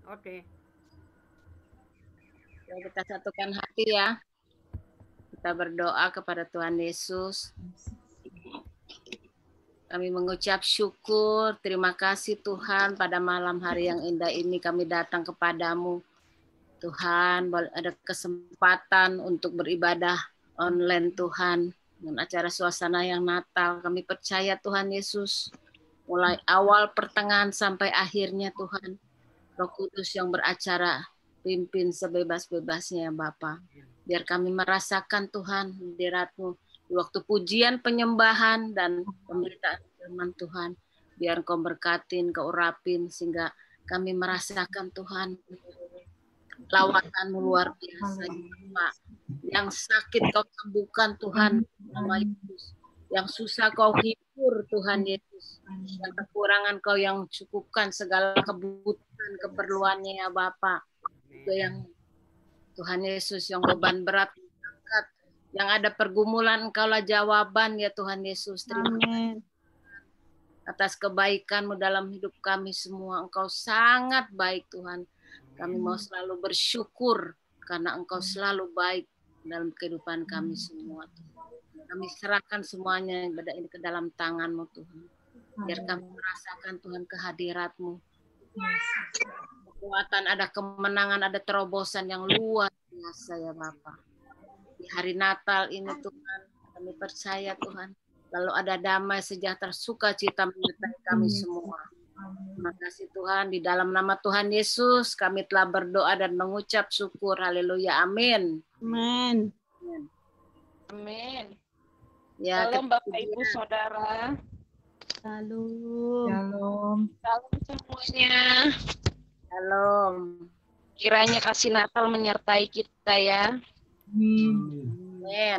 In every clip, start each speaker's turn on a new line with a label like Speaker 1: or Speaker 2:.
Speaker 1: Oke.
Speaker 2: Kita satukan hati ya. Kita berdoa kepada Tuhan Yesus. Kami mengucap syukur, terima kasih Tuhan pada malam hari yang indah ini kami datang kepadamu. Tuhan, ada kesempatan untuk beribadah online Tuhan. Dengan acara suasana yang Natal, kami percaya Tuhan Yesus. Mulai awal, pertengahan, sampai akhirnya Tuhan. Roh Kudus yang beracara, pimpin sebebas-bebasnya ya Bapa. Biar kami merasakan Tuhan hadirat-Mu di waktu pujian, penyembahan, dan pemberitaan firman Tuhan. Biar Engkau berkatin, Engkau urapin, sehingga kami merasakan Tuhan lawatan luar biasa ya Pak. Yang sakit Kau sembuhkan Tuhan, nama Yesus. Yang susah Kau hibur Tuhan Yesus. Yang kekurangan Kau yang cukupkan segala kebutuhan, keperluannya ya Bapak. Itu yang Tuhan Yesus, yang beban berat angkat, yang ada pergumulan Kaulah jawaban ya Tuhan Yesus. Terima kasih atas kebaikan-Mu dalam hidup kami semua. Engkau sangat baik Tuhan. Kami mau selalu bersyukur karena Engkau selalu baik dalam kehidupan kami semua. Kami serahkan semuanya ibadah ini ke dalam tangan-Mu Tuhan. Biar kami merasakan Tuhan kehadirat-Mu. Kekuatan, ada kemenangan, ada terobosan yang luar biasa ya Bapak. Di hari Natal ini Tuhan, kami percaya Tuhan, lalu ada damai, sejahtera, sukacita menyertai kami semua. Terima kasih Tuhan, di dalam nama Tuhan Yesus kami telah berdoa dan mengucap syukur. Haleluya, amin.
Speaker 3: Amin.
Speaker 4: Amin.
Speaker 2: Ya,
Speaker 4: Shalom Bapak Ibu Saudara.
Speaker 3: Shalom.
Speaker 4: Shalom semuanya.
Speaker 2: Shalom.
Speaker 4: Kiranya kasih Natal menyertai kita ya.
Speaker 2: Amin.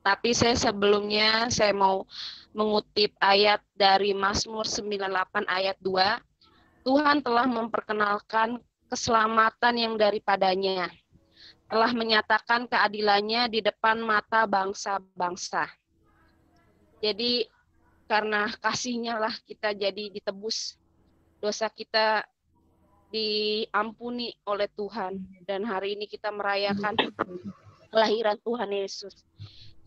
Speaker 4: Tapi saya sebelumnya saya mau mengutip ayat dari Mazmur 98 ayat 2. Tuhan telah memperkenalkan keselamatan yang daripadanya. Telah menyatakan keadilannya di depan mata bangsa-bangsa. Jadi karena kasih-Nya lah kita jadi ditebus. Dosa kita diampuni oleh Tuhan. Dan hari ini kita merayakan kelahiran Tuhan Yesus.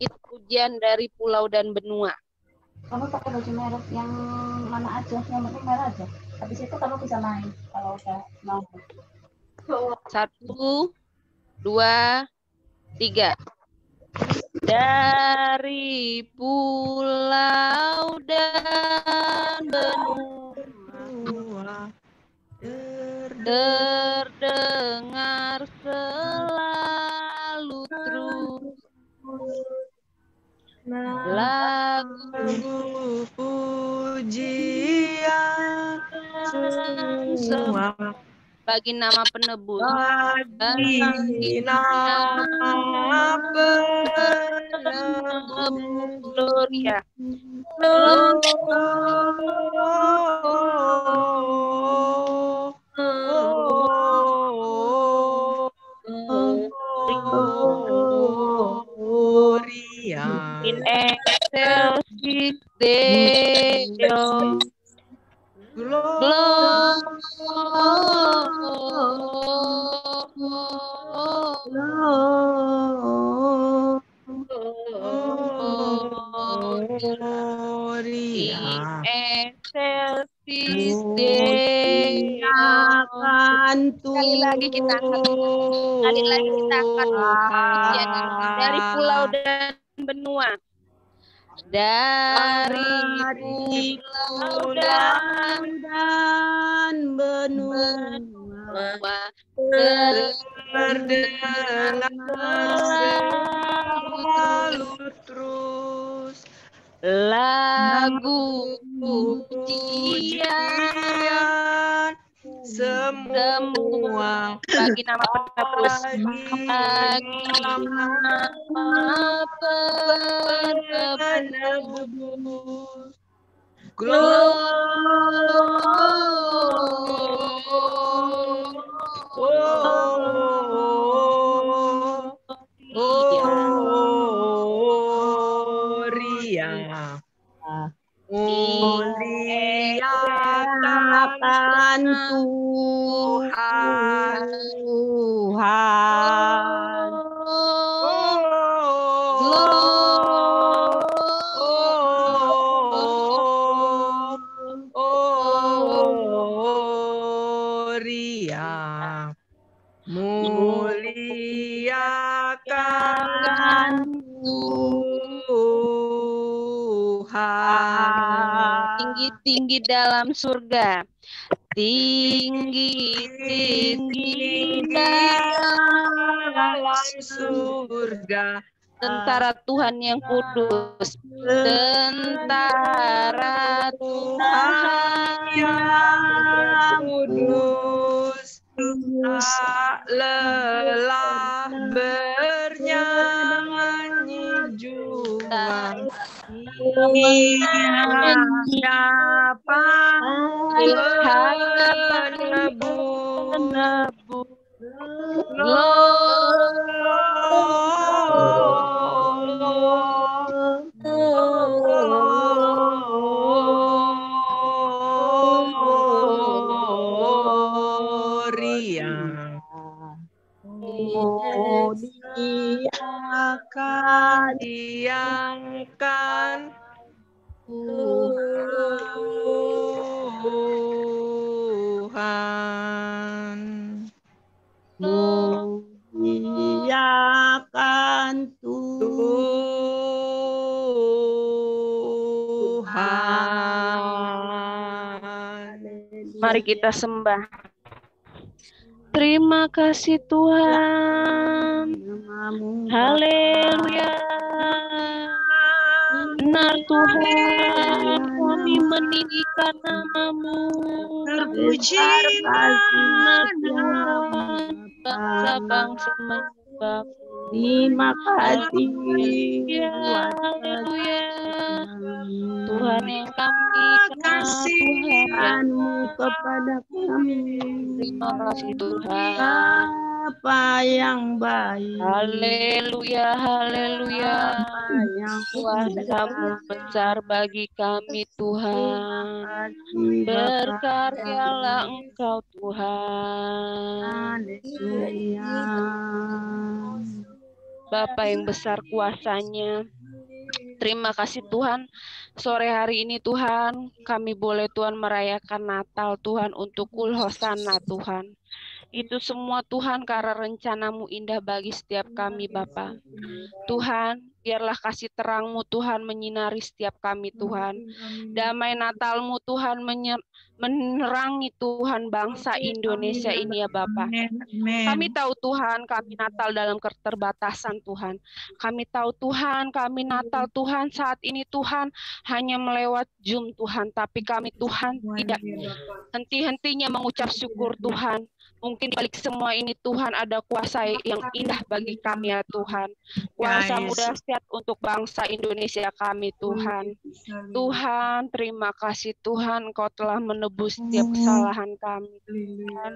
Speaker 4: Itu pujian dari pulau dan benua.
Speaker 3: Kamu pakai baju merah yang mana aja, yang penting merah aja. Habis itu kamu bisa main kalau udah mau.
Speaker 4: 1, 2, 3. Dari pulau dan benua terdengar selalu terus lagu
Speaker 5: pujian semua
Speaker 4: bagi nama penebus,
Speaker 5: bagi nama penebus,
Speaker 4: Gloria.
Speaker 5: Gloria
Speaker 4: In excelsis Deo.
Speaker 5: Gloria
Speaker 4: Excelsis Deo. Sekali lagi kita angkat. Sekali lagi kita angkat pujian ini. Dari pulau dan benua. Dari pulau dan benua.
Speaker 5: terdengar selalu terus
Speaker 4: lagu pujian
Speaker 5: semua
Speaker 4: bagi nama penebus, bagi nama penebus.
Speaker 5: Gloria, muliakan
Speaker 1: Muliakan
Speaker 5: Tuhan.
Speaker 1: Tuhan.
Speaker 5: Gloria, muliakan Tuhan.
Speaker 4: Tinggi-tinggi dalam surga, tinggi-tinggi
Speaker 5: dalam surga,
Speaker 4: tentara Tuhan yang kudus, tentara
Speaker 5: Tuhan yang kudus, tak lelah bernyanyi juga. Siapa penebus Gloria,
Speaker 1: Muliakan
Speaker 5: diangkan Tuhan.
Speaker 1: muliakan
Speaker 5: Tuhan.
Speaker 4: Mari kita sembah. Terima kasih Tuhan.
Speaker 1: Namamu
Speaker 4: Haleluya. Benar Tuhan, kami meninggikan namamu.
Speaker 5: Terpuji
Speaker 4: Bangsa-bangsa menyembah.
Speaker 1: Terima kasih
Speaker 4: Haleluya. Tuhan yang kami kenal, Tuhan yang
Speaker 1: Tuhanmu kepada kami.
Speaker 4: terima kasih Tuhan.
Speaker 1: Apa yang baik,
Speaker 4: Haleluya, haleluya.
Speaker 1: apa yang
Speaker 4: Kuasa-Mu besar bagi kami Tuhan. Berkaryalah Engkau Tuhan.
Speaker 1: Haleluya.
Speaker 4: Bapa yang besar kuasanya. Terima kasih Tuhan. Sore hari ini Tuhan, kami boleh Tuhan merayakan Natal Tuhan untuk Kul Hosana Tuhan. Itu semua Tuhan karena rencana-Mu indah bagi setiap kami Bapa. Tuhan, biarlah kasih terang-Mu Tuhan menyinari setiap kami Tuhan. Damai Natal-Mu Tuhan menerangi Tuhan bangsa Indonesia ini ya Bapa. Kami tahu Tuhan, kami Natal dalam keterbatasan Tuhan. Kami tahu Tuhan, kami Natal Tuhan saat ini Tuhan hanya melewat Zoom Tuhan. Tapi kami Tuhan tidak henti-hentinya mengucap syukur Tuhan. Mungkin di balik semua ini Tuhan ada kuasa yang indah bagi kami ya Tuhan. Kuasa-Mu dahsyat untuk bangsa Indonesia kami Tuhan. Tuhan, terima kasih Tuhan, Kau telah menebus setiap kesalahan kami Tuhan.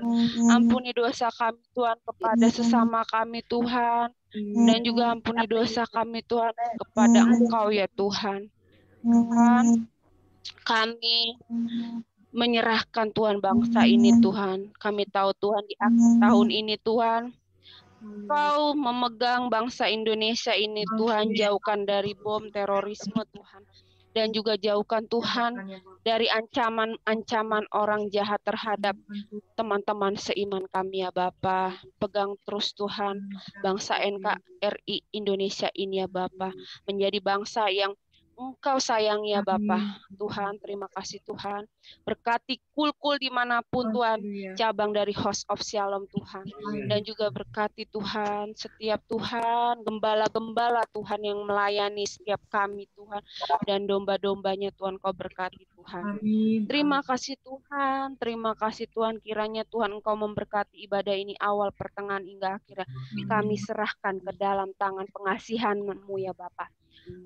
Speaker 4: Ampuni dosa kami Tuhan kepada sesama kami Tuhan. Dan juga ampuni dosa kami Tuhan kepada Engkau ya Tuhan. Tuhan, kami menyerahkan Tuhan bangsa ini Tuhan. Kami tahu Tuhan di akhir tahun ini Tuhan, Kau memegang bangsa Indonesia ini Tuhan, jauhkan dari bom terorisme Tuhan. Dan juga jauhkan Tuhan dari ancaman-ancaman orang jahat terhadap teman-teman seiman kami ya Bapa. Pegang terus Tuhan bangsa NKRI Indonesia ini ya Bapa, menjadi bangsa yang Engkau sayang ya Bapa. Tuhan, terima kasih Tuhan. Berkati kul-kul dimanapun Tuhan, cabang dari House of Shalom Tuhan. Dan juga berkati Tuhan, setiap Tuhan, gembala-gembala Tuhan yang melayani setiap kami Tuhan. Dan domba-dombanya Tuhan Kau berkati Tuhan. Terima kasih Tuhan, terima kasih Tuhan. Kiranya Tuhan Engkau memberkati ibadah ini awal, pertengahan, hingga akhir. Kami serahkan ke dalam tangan pengasihan-Mu ya Bapa.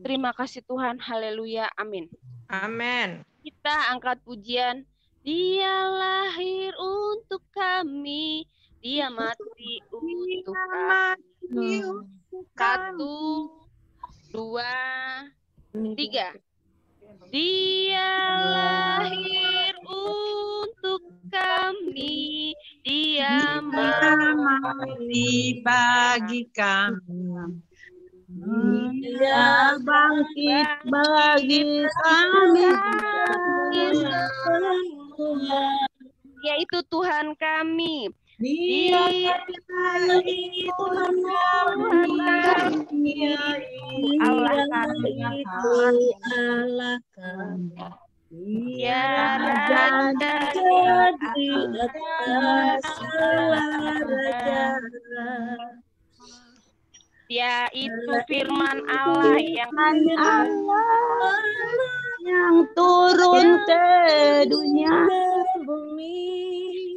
Speaker 4: Terima kasih Tuhan, haleluya, amin.
Speaker 5: Amin.
Speaker 4: Kita angkat pujian. Dia lahir untuk kami, Dia mati untuk kami. 1, 2, 3. Dia lahir untuk kami, Dia
Speaker 5: mati bagi kami.
Speaker 1: Dia bangkit bagi kami.
Speaker 4: yaitu Tuhan kami.
Speaker 1: Dia
Speaker 4: itu Tuhan kami, Allah kami.
Speaker 1: Allah kami.
Speaker 4: Dia
Speaker 1: Raja
Speaker 4: jadi
Speaker 1: atas segala raja.
Speaker 4: Dia itu firman Allah
Speaker 1: yang turun ke dunia,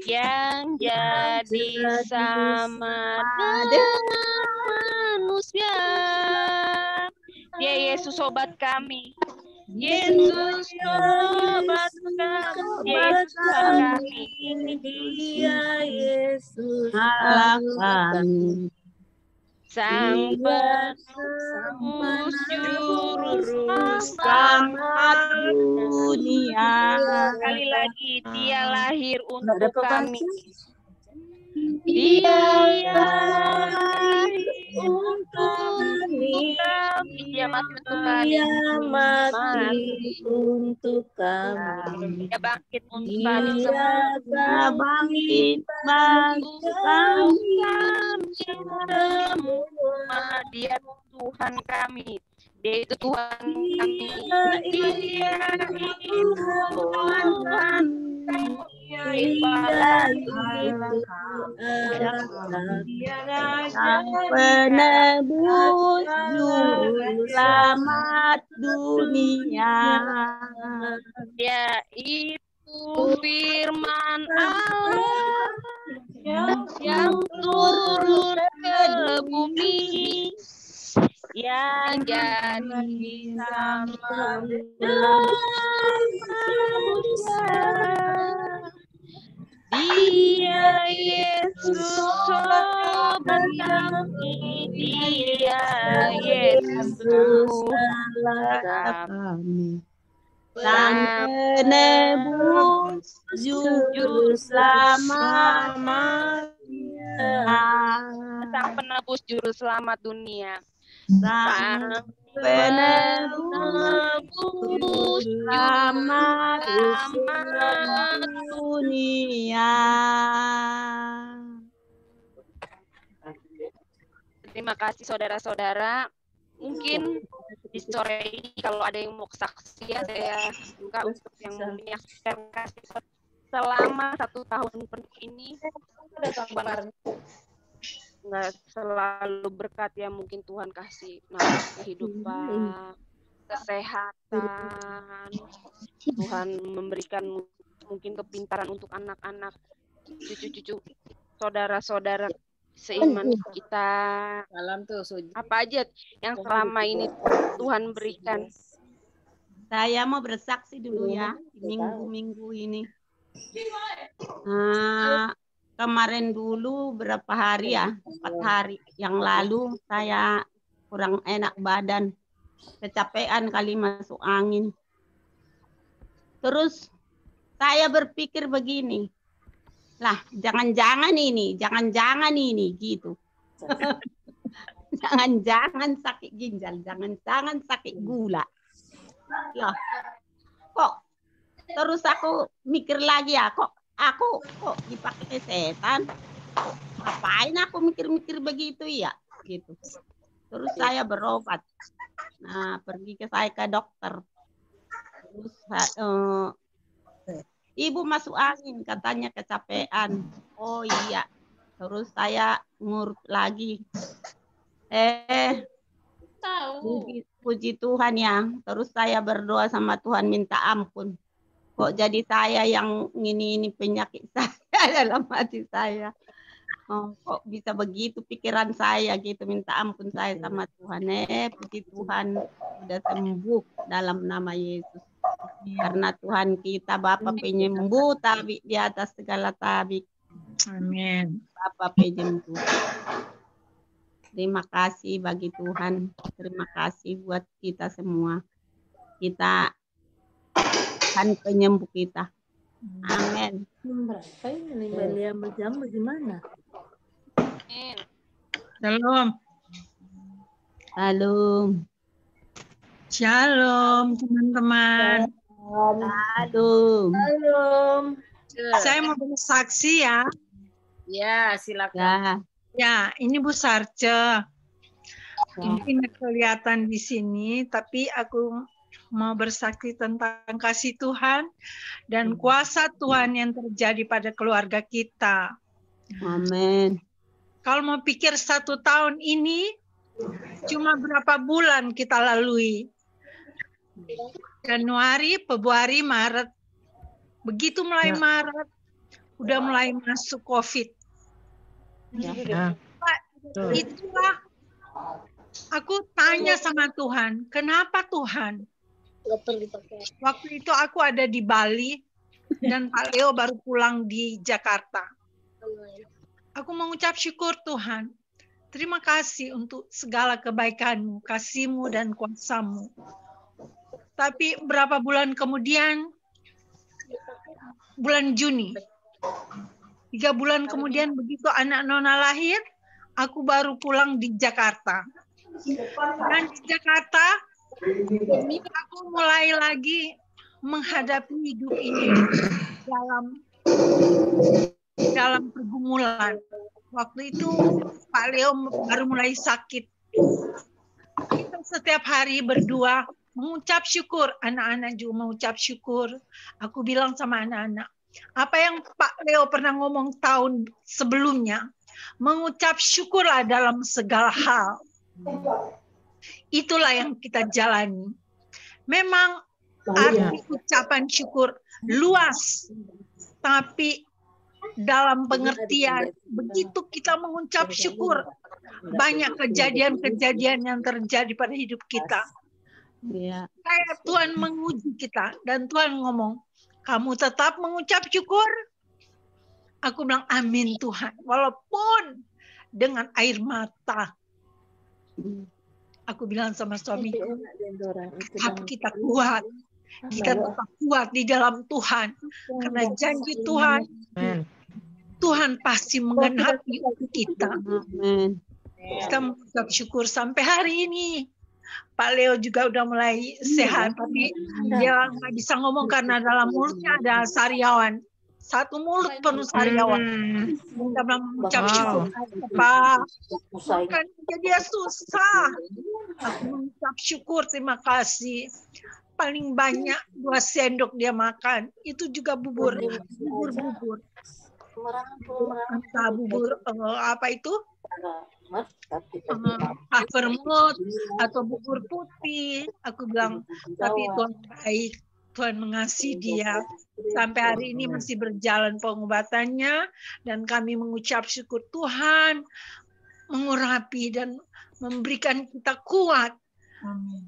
Speaker 4: yang jadi sama dengan manusia. Dia Yesus sobat kami. Yesus sobat kami. Yesus kami.
Speaker 1: Dia Yesus Allah kami.
Speaker 4: Sang penebus juru selamat
Speaker 1: dunia.
Speaker 4: Sekali lagi, Dia lahir untuk kami.
Speaker 1: Dia
Speaker 4: lahir untuk kami. Dia mati untuk kami. Dia bangkit untuk kami semua.
Speaker 1: Dia bangkit bagi kami.
Speaker 4: Dia Tuhan kami. Dia itu Tuhan kami. Dia itu Tuhan kami.
Speaker 1: Sang penebus juru selamat dunia.
Speaker 4: Dia itu firman Allah yang turun ke bumi, yang jadi sama dengan manusia. Dia Yesus sobat kami. Dia Yesus
Speaker 1: kami. Sang penebus juru selamat.
Speaker 4: Sang penebus juru selamat dunia.
Speaker 1: Sang penebus selamat dunia.
Speaker 4: Terima kasih saudara-saudara. Mungkin di sore ini kalau ada yang mau kesaksian, saya buka untuk yang menyaksikan kasih selama 1 tahun penuh ini. Nggak selalu berkat ya, mungkin Tuhan kasih kehidupan, kesehatan, Tuhan memberikan mungkin kepintaran untuk anak-anak, cucu-cucu, saudara-saudara seiman kita. Apa aja yang selama ini Tuhan berikan.
Speaker 1: Saya mau bersaksi dulu ya, minggu-minggu ini. Kemarin dulu berapa hari ya, 4 hari yang lalu saya kurang enak badan, kecapean kali masuk angin. Terus saya berpikir begini, lah jangan-jangan ini gitu. Jangan-jangan sakit ginjal, jangan-jangan sakit gula. Loh, kok terus aku mikir lagi ya, kok dipakai setan? Ngapain aku mikir-mikir begitu ya? Gitu. Terus saya berobat. Nah, pergi saya ke dokter. Terus ibu masuk angin, katanya kecapean. Oh iya. Terus saya ngurut lagi. Puji Tuhan ya. Terus saya berdoa sama Tuhan minta ampun. Kok jadi saya yang ini penyakit saya dalam hati saya. Kok bisa begitu pikiran saya gitu, minta ampun saya sama Tuhan. Puji Tuhan sudah sembuh dalam nama Yesus. Karena Tuhan kita Bapa penyembuh, tabik di atas segala tabik.
Speaker 5: Amin.
Speaker 1: Bapa penyembuh. Terima kasih bagi Tuhan. Terima kasih buat kita semua. Kita Tuhan penyembuh kita. Amin.
Speaker 6: Berapa ini Beliau berjam bagaimana?
Speaker 4: Amin.
Speaker 5: Shalom.
Speaker 1: Shalom.
Speaker 5: Shalom teman-teman.
Speaker 1: Shalom.
Speaker 6: Shalom.
Speaker 5: Saya mau bersaksi ya.
Speaker 2: Ya, silakan.
Speaker 1: Ya.
Speaker 5: Ya, ini Bu Sarce. Mungkin kelihatan di sini, tapi aku mau bersaksi tentang kasih Tuhan dan kuasa Tuhan yang terjadi pada keluarga kita.
Speaker 1: Amin.
Speaker 5: Kalau mau pikir 1 tahun ini, cuma berapa bulan kita lalui. Januari, Februari, Maret. Begitu mulai Maret, udah mulai masuk COVID. Itulah aku tanya sama Tuhan, kenapa Tuhan? Waktu itu aku ada di Bali dan Pak Leo baru pulang di Jakarta. Aku mengucap syukur Tuhan. Terima kasih untuk segala kebaikan-Mu, kasih-Mu dan kuasa-Mu. Tapi berapa bulan kemudian, bulan Juni, 3 bulan kemudian begitu anak Nona lahir, aku baru pulang di Jakarta. Dan di Jakarta, ini aku mulai lagi menghadapi hidup ini dalam pergumulan. Waktu itu Pak Leo baru mulai sakit. Kita setiap hari berdua mengucap syukur, anak-anak juga mengucap syukur. Aku bilang sama anak-anak, apa yang Pak Leo pernah ngomong tahun sebelumnya, mengucap syukurlah dalam segala hal. Itulah yang kita jalani. Memang arti ucapan syukur luas, tapi dalam pengertian begitu kita mengucap syukur, banyak kejadian-kejadian yang terjadi pada hidup kita.
Speaker 1: Ya.
Speaker 5: Kayak Tuhan menguji kita dan Tuhan ngomong, kamu tetap mengucap syukur? Aku bilang amin Tuhan, walaupun dengan air mata. Aku bilang sama suamiku, tapi kita kuat. Kita tetap kuat di dalam Tuhan. Karena janji Tuhan, Tuhan pasti menggenapi kita.
Speaker 1: Amin.
Speaker 5: Kita mengucap syukur sampai hari ini. Pak Leo juga udah mulai sehat, tapi dia nggak bisa ngomong karena dalam mulutnya ada sariawan. Satu mulut penuh sariawan. Kita bilang mengucap syukur. Pak, bukan dia susah. Aku mengucap syukur, terima kasih. Paling banyak 2 sendok dia makan. Itu juga bubur. Entah bubur apa itu? Vermouth atau bubur putih. Aku bilang, tapi Tuhan baik, Tuhan mengasihi dia. Sampai hari ini masih berjalan pengobatannya dan kami mengucap syukur Tuhan mengurapi dan memberikan kita kuat.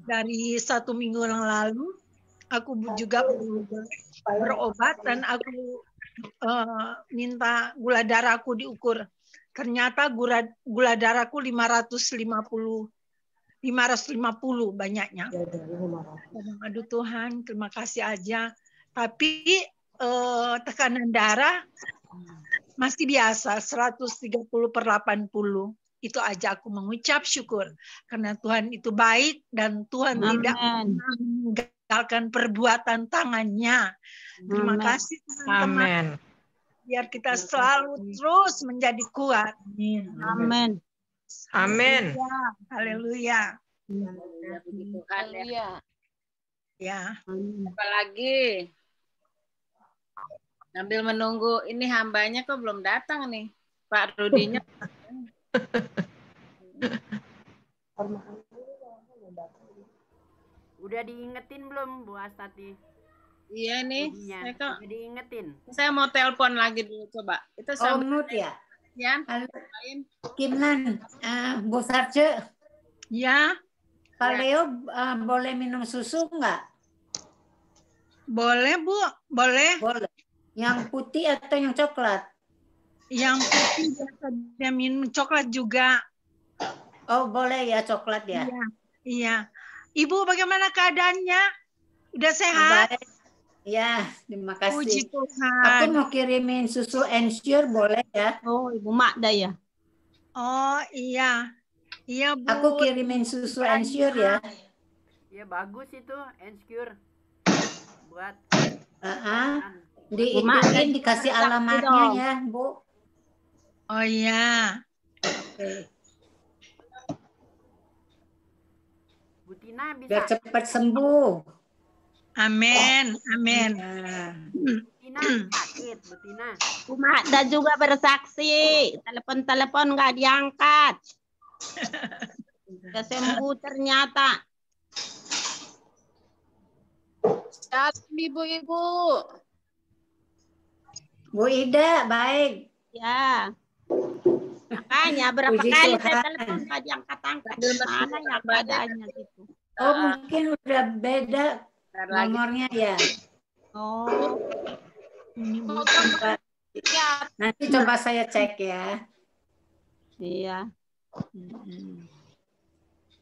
Speaker 5: Dari 1 minggu yang lalu, aku juga berobat dan aku minta gula darahku diukur. Ternyata gula darahku 550 banyaknya. Aduh Tuhan, terima kasih aja. Tapi tekanan darah masih biasa 130/80. Itu aja aku mengucap syukur karena Tuhan itu baik dan Tuhan tidak meninggalkan perbuatan tangannya. Terima kasih teman-teman. Biar kita selalu terus menjadi kuat.
Speaker 1: Amin.
Speaker 5: Amin. Haleluya.
Speaker 2: Haleluya.
Speaker 5: Ya.
Speaker 2: Apalagi sambil menunggu ini hambanya kok belum datang nih, Pak Rudinya.
Speaker 7: Udah diingetin belum Bu Astati?
Speaker 2: Iya nih,
Speaker 7: Udah diingetin.
Speaker 2: Saya mau telepon lagi dulu coba. Itu
Speaker 8: Mut ya.
Speaker 2: Ya.
Speaker 8: Kimlan, Bu Sarce.
Speaker 5: Ya.
Speaker 8: Pak Leo boleh minum susu nggak?
Speaker 5: Boleh Bu, boleh.
Speaker 8: Boleh. Yang putih atau yang coklat?
Speaker 5: Yang putih biasa dia minum, coklat juga.
Speaker 8: Oh boleh ya coklat ya.
Speaker 5: Iya. Ibu bagaimana keadaannya? Udah sehat?
Speaker 8: Baik. Ya, terima
Speaker 5: Puji
Speaker 8: kasih. Aku
Speaker 5: Tuhan.
Speaker 8: mau kirimin susu Ensure boleh ya?
Speaker 1: Oh, Ibu Makda ya.
Speaker 5: Oh iya. Iya Bu.
Speaker 8: Aku kirimin susu Ensure ya.
Speaker 7: Iya bagus itu Ensure. Buat
Speaker 1: Bu Makda
Speaker 8: Diituin
Speaker 1: juga
Speaker 8: dikasih
Speaker 1: bersaksi
Speaker 8: alamatnya
Speaker 1: dong.
Speaker 8: ya, Bu.
Speaker 5: Oh iya.
Speaker 8: Oke.
Speaker 7: Bu Tina
Speaker 8: Biar
Speaker 7: bisa.
Speaker 8: cepat sembuh.
Speaker 5: Amin. Amin.
Speaker 8: Ya.
Speaker 7: Tina sakit, Bu Tina.
Speaker 1: Bu Makda juga bersaksi. Telepon-telepon nggak diangkat. Udah sembuh ternyata.
Speaker 2: Shalom ibu-ibu.
Speaker 8: Bu Ida, baik.
Speaker 1: Ya. Makanya berapa
Speaker 8: Puji
Speaker 1: kali
Speaker 8: Tuhan.
Speaker 1: saya telepon nggak diangkat-angkat. Mana ya keadaannya gitu.
Speaker 8: Oh, mungkin udah beda
Speaker 2: Bentar lagi.
Speaker 8: nomornya ya.
Speaker 1: Oh.
Speaker 8: Coba- Nanti coba saya cek ya.
Speaker 1: Iya.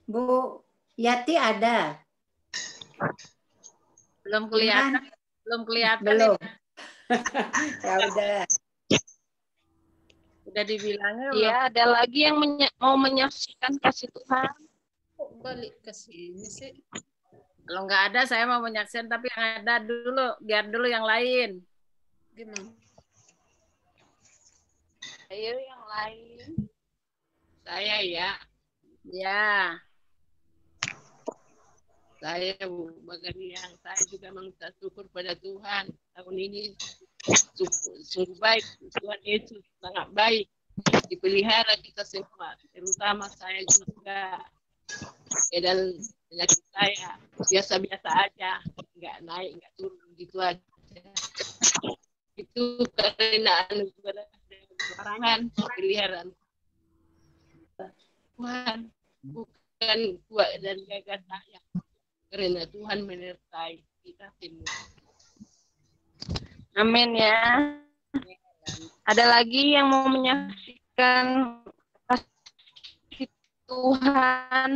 Speaker 8: Bu Yati ada?
Speaker 2: Belum kelihatan. Belum kelihatan.
Speaker 8: Belum. Ya udah.
Speaker 2: Udah dibilangnya belum.
Speaker 4: Iya, ada lagi yang mau menyaksikan kasih Tuhan.
Speaker 2: Kok balik ke sini sih? Kalau nggak ada, saya mau menyaksikan, tapi yang ada dulu, biar dulu yang lain. Gimana?
Speaker 4: Ayo yang lain. Saya ya.
Speaker 2: Ya.
Speaker 9: Saya bagian saya juga mengucap syukur pada Tuhan tahun ini sungguh baik. Tuhan Yesus sangat baik, dipelihara kita semua, terutama saya juga. Dan penyakit saya biasa-biasa aja, nggak naik nggak turun gitu aja. Itu karena anugerah Tuhan, peliharaan Tuhan, bukan kuat dan gagah saya. Karena Tuhan menyertai kita semua.
Speaker 4: Amin ya. Ada lagi yang mau menyaksikan kasih Tuhan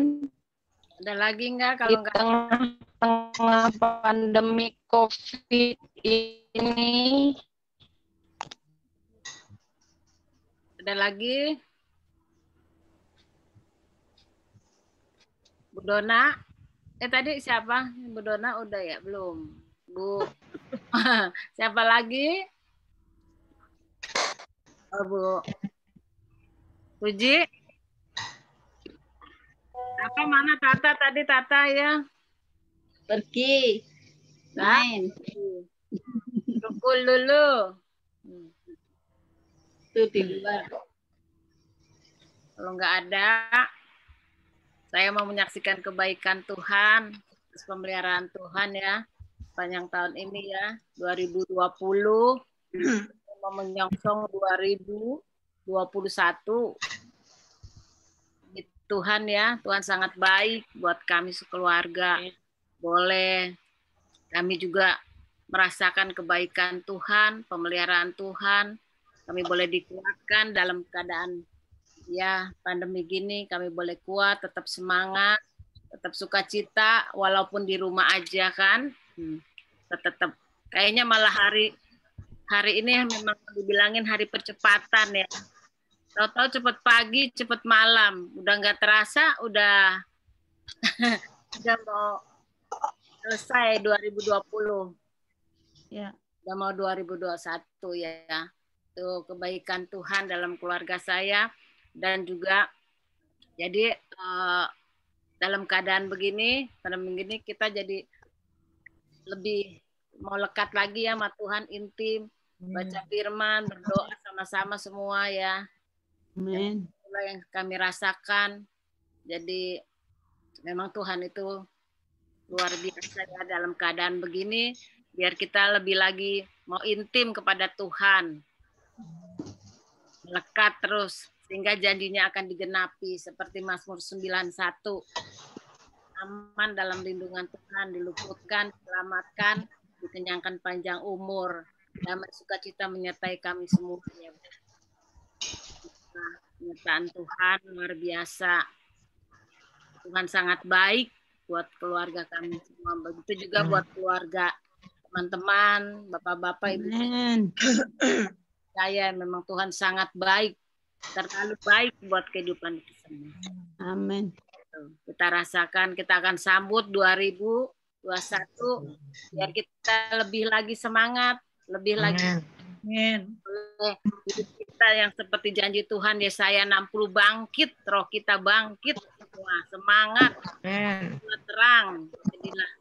Speaker 2: Ada lagi nggak
Speaker 4: di
Speaker 2: kalau nggak?
Speaker 4: tengah-tengah pandemi COVID ini?
Speaker 2: Ada lagi? Bu Dona? Tadi siapa? Bu Dona udah ya? Belum. Bu. Siapa lagi? Oh, Bu. Puji? Apa mana Tata tadi Tata ya?
Speaker 1: Pergi. Main.
Speaker 2: Rukul dulu.
Speaker 1: Itu di luar.
Speaker 2: Kalau nggak ada, saya mau menyaksikan kebaikan Tuhan, terus pemeliharaan Tuhan ya, sepanjang tahun ini ya, 2020, mau menyongsong 2021. Tuhan ya, Tuhan sangat baik buat kami sekeluarga. Boleh kami juga merasakan kebaikan Tuhan, pemeliharaan Tuhan. Kami boleh dikuatkan dalam keadaan ya pandemi gini, kami boleh kuat, tetap semangat, tetap sukacita walaupun di rumah aja kan. Tetap kayaknya malah hari ini memang dibilangin hari percepatan ya. Tahu-tahu cepet pagi, cepet malam, udah nggak terasa, udah udah mau selesai 2020.
Speaker 1: Ya.
Speaker 2: Udah mau 2021 ya. Itu kebaikan Tuhan dalam keluarga saya. Dan juga jadi dalam keadaan begini kita jadi lebih mau lekat lagi ya sama Tuhan, intim, baca firman, berdoa sama-sama semua ya.
Speaker 1: Amin.
Speaker 2: Itulah yang kami rasakan. Jadi memang Tuhan itu luar biasa ya dalam keadaan begini, biar kita lebih lagi mau intim kepada Tuhan, melekat terus sehingga janjinya akan digenapi seperti Mazmur 91. Aman dalam lindungan Tuhan, diluputkan, diselamatkan, dikenyangkan panjang umur, damai sukacita menyertai kami semua. Nah, penyertaan Tuhan luar biasa. Tuhan sangat baik buat keluarga kami semua. Begitu juga buat keluarga teman-teman, bapak-bapak, ibu.
Speaker 1: Amin.
Speaker 2: Saya memang Tuhan sangat baik, terlalu baik buat kehidupan kita semua.
Speaker 1: Amin.
Speaker 2: Kita rasakan, kita akan sambut 2021 biar kita lebih lagi semangat, lebih lagi hidup kita yang seperti janji Tuhan Yesaya 60 bangkit, roh kita bangkit semua, semangat, terang. Jadilah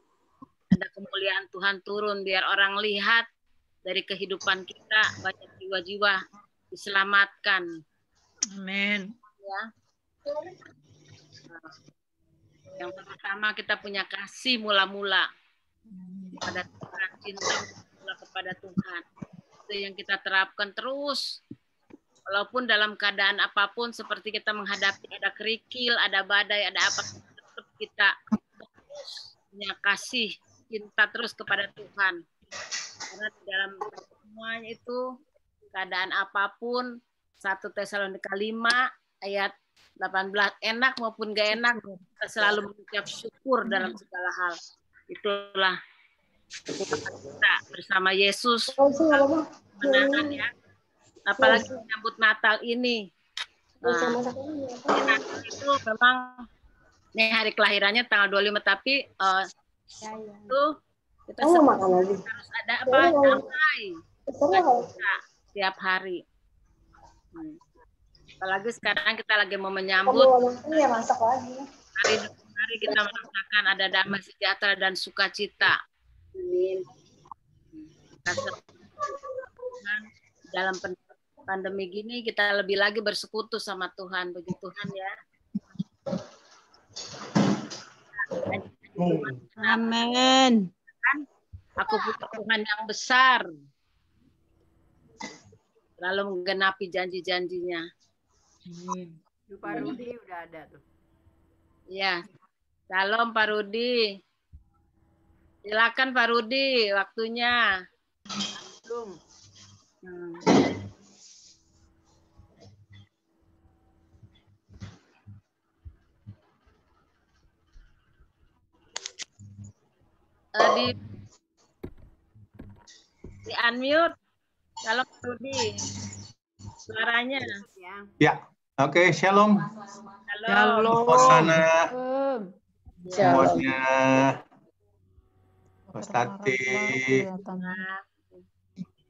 Speaker 2: ada kemuliaan Tuhan turun biar orang lihat dari kehidupan kita banyak jiwa-jiwa diselamatkan.
Speaker 5: Amin.
Speaker 2: Ya. Yang pertama kita punya kasih mula-mula kepada Tuhan, cinta mula kepada Tuhan. Itu yang kita terapkan terus. Walaupun dalam keadaan apapun seperti kita menghadapi ada kerikil, ada badai, ada apa, tetap kita punya kasih, cinta terus kepada Tuhan. Karena di dalam semuanya itu keadaan apapun 1 Tesalonika 5 ayat 18 enak maupun gak enak kita selalu mengucap syukur dalam segala hal. Itulah kita bersama Yesus kemenangan ya. Apalagi menyambut Natal ini. Nah, Natal itu memang ini hari kelahirannya tanggal 25 tapi itu kita harus ada apa? Damai setiap hari. Apalagi sekarang kita lagi mau menyambut hari kita merasakan ada damai sejahtera dan sukacita. Dalam pandemi gini kita lebih lagi bersekutu sama Tuhan, bagi Tuhan ya.
Speaker 1: Amin.
Speaker 2: Aku punya Tuhan yang besar, lalu menggenapi janji-janjinya.
Speaker 7: Pak Rudi udah ada tuh.
Speaker 2: Ya, salam Pak Rudi. Silakan Pak Rudi, waktunya.
Speaker 7: Belum.
Speaker 2: Di unmute. Salam Pak Rudi. Suaranya.
Speaker 10: Ya, oke, shalom.
Speaker 2: Halo.
Speaker 10: Hosana semuanya. Mas Tati,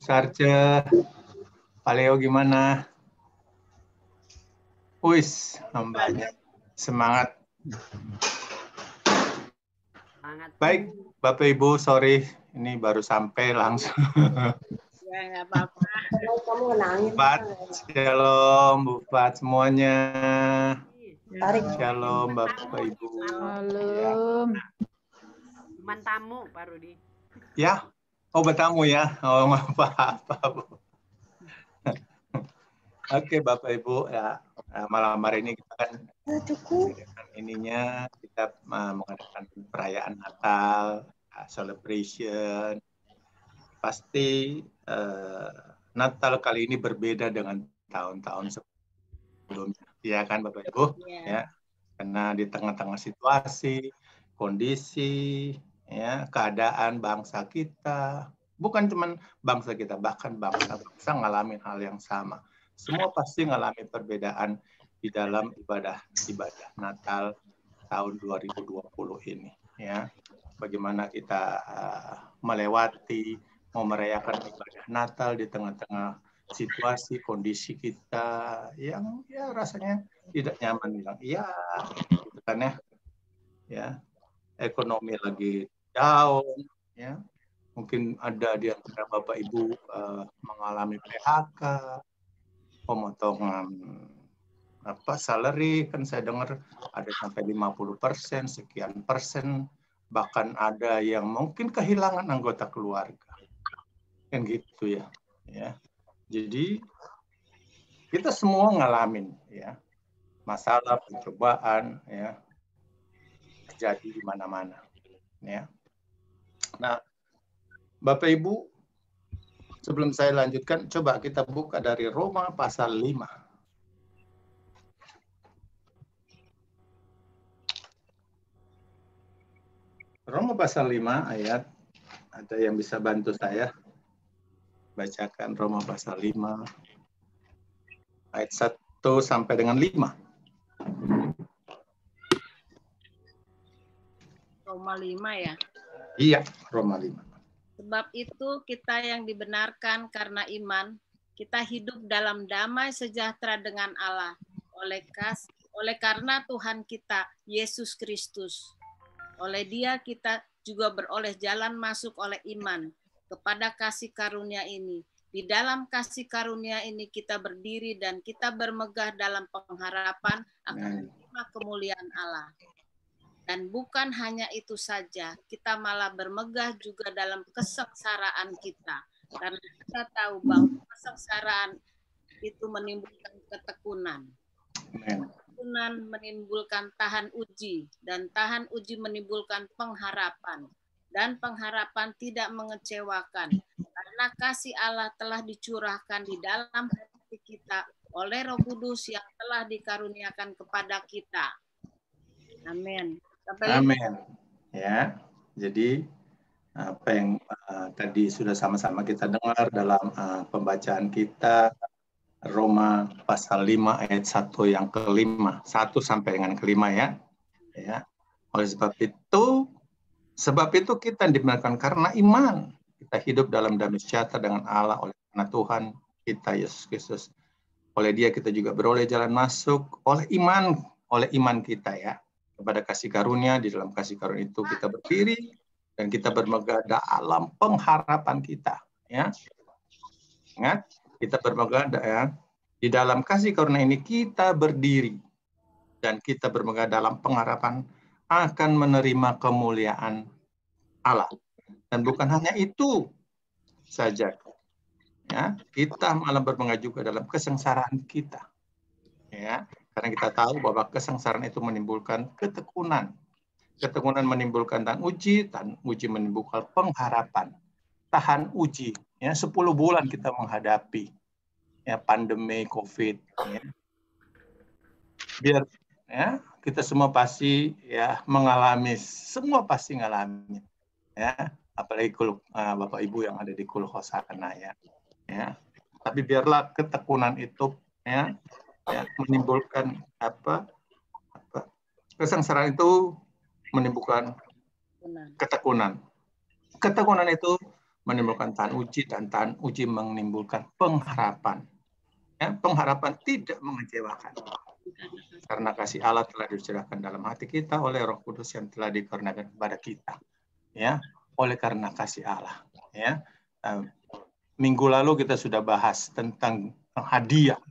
Speaker 10: Sarce, Pak Leo gimana? Wis, hambanya semangat. Baik, Bapak Ibu, sorry, ini baru sampai langsung.
Speaker 2: Ya, nggak apa-apa.
Speaker 10: Bufat, shalom, Bufat semuanya. Shalom, Bapak Ibu.
Speaker 6: Shalom.
Speaker 7: Cuman tamu, Pak Rudi.
Speaker 10: Ya, oh bertamu ya. Oh, nggak apa-apa, Bu. Oke, Bapak Ibu, ya malam hari ini kita kan ininya kita mengadakan perayaan Natal, celebration. Pasti Natal kali ini berbeda dengan tahun-tahun sebelumnya, ya kan Bapak Ibu? Ya, karena di tengah-tengah situasi, kondisi, ya keadaan bangsa kita, bukan cuma bangsa kita, bahkan bangsa-bangsa ngalamin hal yang sama. Semua pasti ngalami perbedaan di dalam ibadah Natal tahun 2020 ini. Ya, bagaimana kita melewati, mau merayakan ibadah Natal di tengah-tengah situasi kondisi kita yang ya rasanya tidak nyaman, bilang iya, gitu kan ya. Ya, ekonomi lagi down, ya. Mungkin ada di antara Bapak Ibu mengalami PHK, pemotongan salary, kan saya dengar ada sampai 50%, sekian persen, bahkan ada yang mungkin kehilangan anggota keluarga, kan gitu ya. Ya, jadi kita semua ngalamin ya masalah, pencobaan, ya terjadi di mana-mana, ya. Nah, Bapak Ibu, sebelum saya lanjutkan, coba kita buka dari Roma pasal 5. Roma pasal 5 ayat ada yang bisa bantu saya bacakan Roma pasal 5 ayat 1 sampai dengan 5.
Speaker 2: Roma 5 ya.
Speaker 10: Iya, Roma 5.
Speaker 2: Sebab itu kita yang dibenarkan karena iman, kita hidup dalam damai sejahtera dengan Allah oleh karena Tuhan kita Yesus Kristus. Oleh Dia kita juga beroleh jalan masuk oleh iman kepada kasih karunia ini. Di dalam kasih karunia ini kita berdiri dan kita bermegah dalam pengharapan akan menerima kemuliaan Allah. Dan bukan hanya itu saja, kita malah bermegah juga dalam kesengsaraan kita. Karena kita tahu bahwa kesengsaraan itu menimbulkan ketekunan. Ketekunan menimbulkan tahan uji, dan tahan uji menimbulkan pengharapan. Dan pengharapan tidak mengecewakan, karena kasih Allah telah dicurahkan di dalam hati kita oleh Roh Kudus yang telah dikaruniakan kepada kita. Amin.
Speaker 10: Amin. Ya, jadi apa yang tadi sudah sama-sama kita dengar dalam pembacaan kita, Roma pasal 5 ayat 1 yang kelima, 1 sampai dengan kelima ya. Ya. Oleh sebab itu kita dibenarkan karena iman. Kita hidup dalam damai sejahtera dengan Allah oleh karena Tuhan kita Yesus Kristus. Oleh Dia kita juga beroleh jalan masuk oleh iman kita ya. Kepada kasih karunia, di dalam kasih karunia itu kita berdiri dan kita bermegah dalam pengharapan kita ya. Ingat, kita bermegah ya. Di dalam kasih karunia ini kita berdiri dan kita bermegah dalam pengharapan akan menerima kemuliaan Allah. Dan bukan hanya itu saja. Ya, kita malah bermegah juga dalam kesengsaraan kita. Ya, karena kita tahu bahwa kesengsaraan itu menimbulkan ketekunan. Ketekunan menimbulkan tahan uji menimbulkan pengharapan. Tahan uji, ya 10 bulan kita menghadapi ya pandemi COVID ya. Biar ya kita semua pasti ya mengalami, semua pasti mengalami ya, apalagi Bapak Ibu yang ada di Kulhosana ya. Ya. Tapi biarlah ketekunan itu ya menimbulkan kesengsaraan itu menimbulkan ketekunan. Ketekunan itu menimbulkan tahan uji dan tahan uji menimbulkan pengharapan. Ya, pengharapan tidak mengecewakan. Karena kasih Allah telah dicurahkan dalam hati kita oleh Roh Kudus yang telah dikaruniakan kepada kita. Ya, oleh karena kasih Allah. Ya, minggu lalu kita sudah bahas tentang hadiah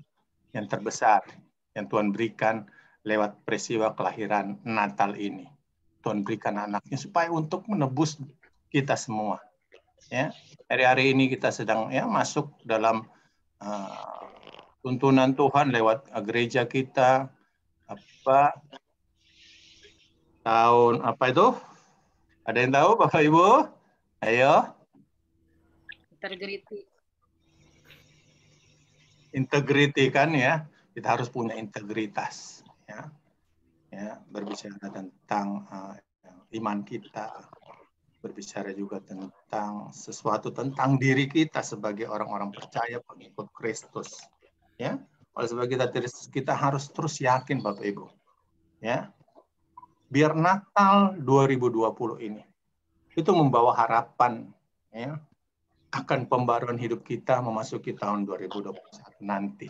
Speaker 10: yang terbesar yang Tuhan berikan lewat peristiwa kelahiran Natal ini. Tuhan berikan anaknya supaya untuk menebus kita semua. Ya, hari-hari ini kita sedang ya masuk dalam tuntunan Tuhan lewat gereja kita. Tahun apa itu? Ada yang tahu Bapak Ibu? Ayo. Integriti kan ya. Kita harus punya integritas ya. Ya, berbicara tentang iman kita, berbicara juga tentang sesuatu tentang diri kita sebagai orang-orang percaya pengikut Kristus. Ya, oleh sebab kita harus terus yakin Bapak Ibu. Ya, biar Natal 2020 ini itu membawa harapan ya akan pembaruan hidup kita memasuki tahun 2021 nanti.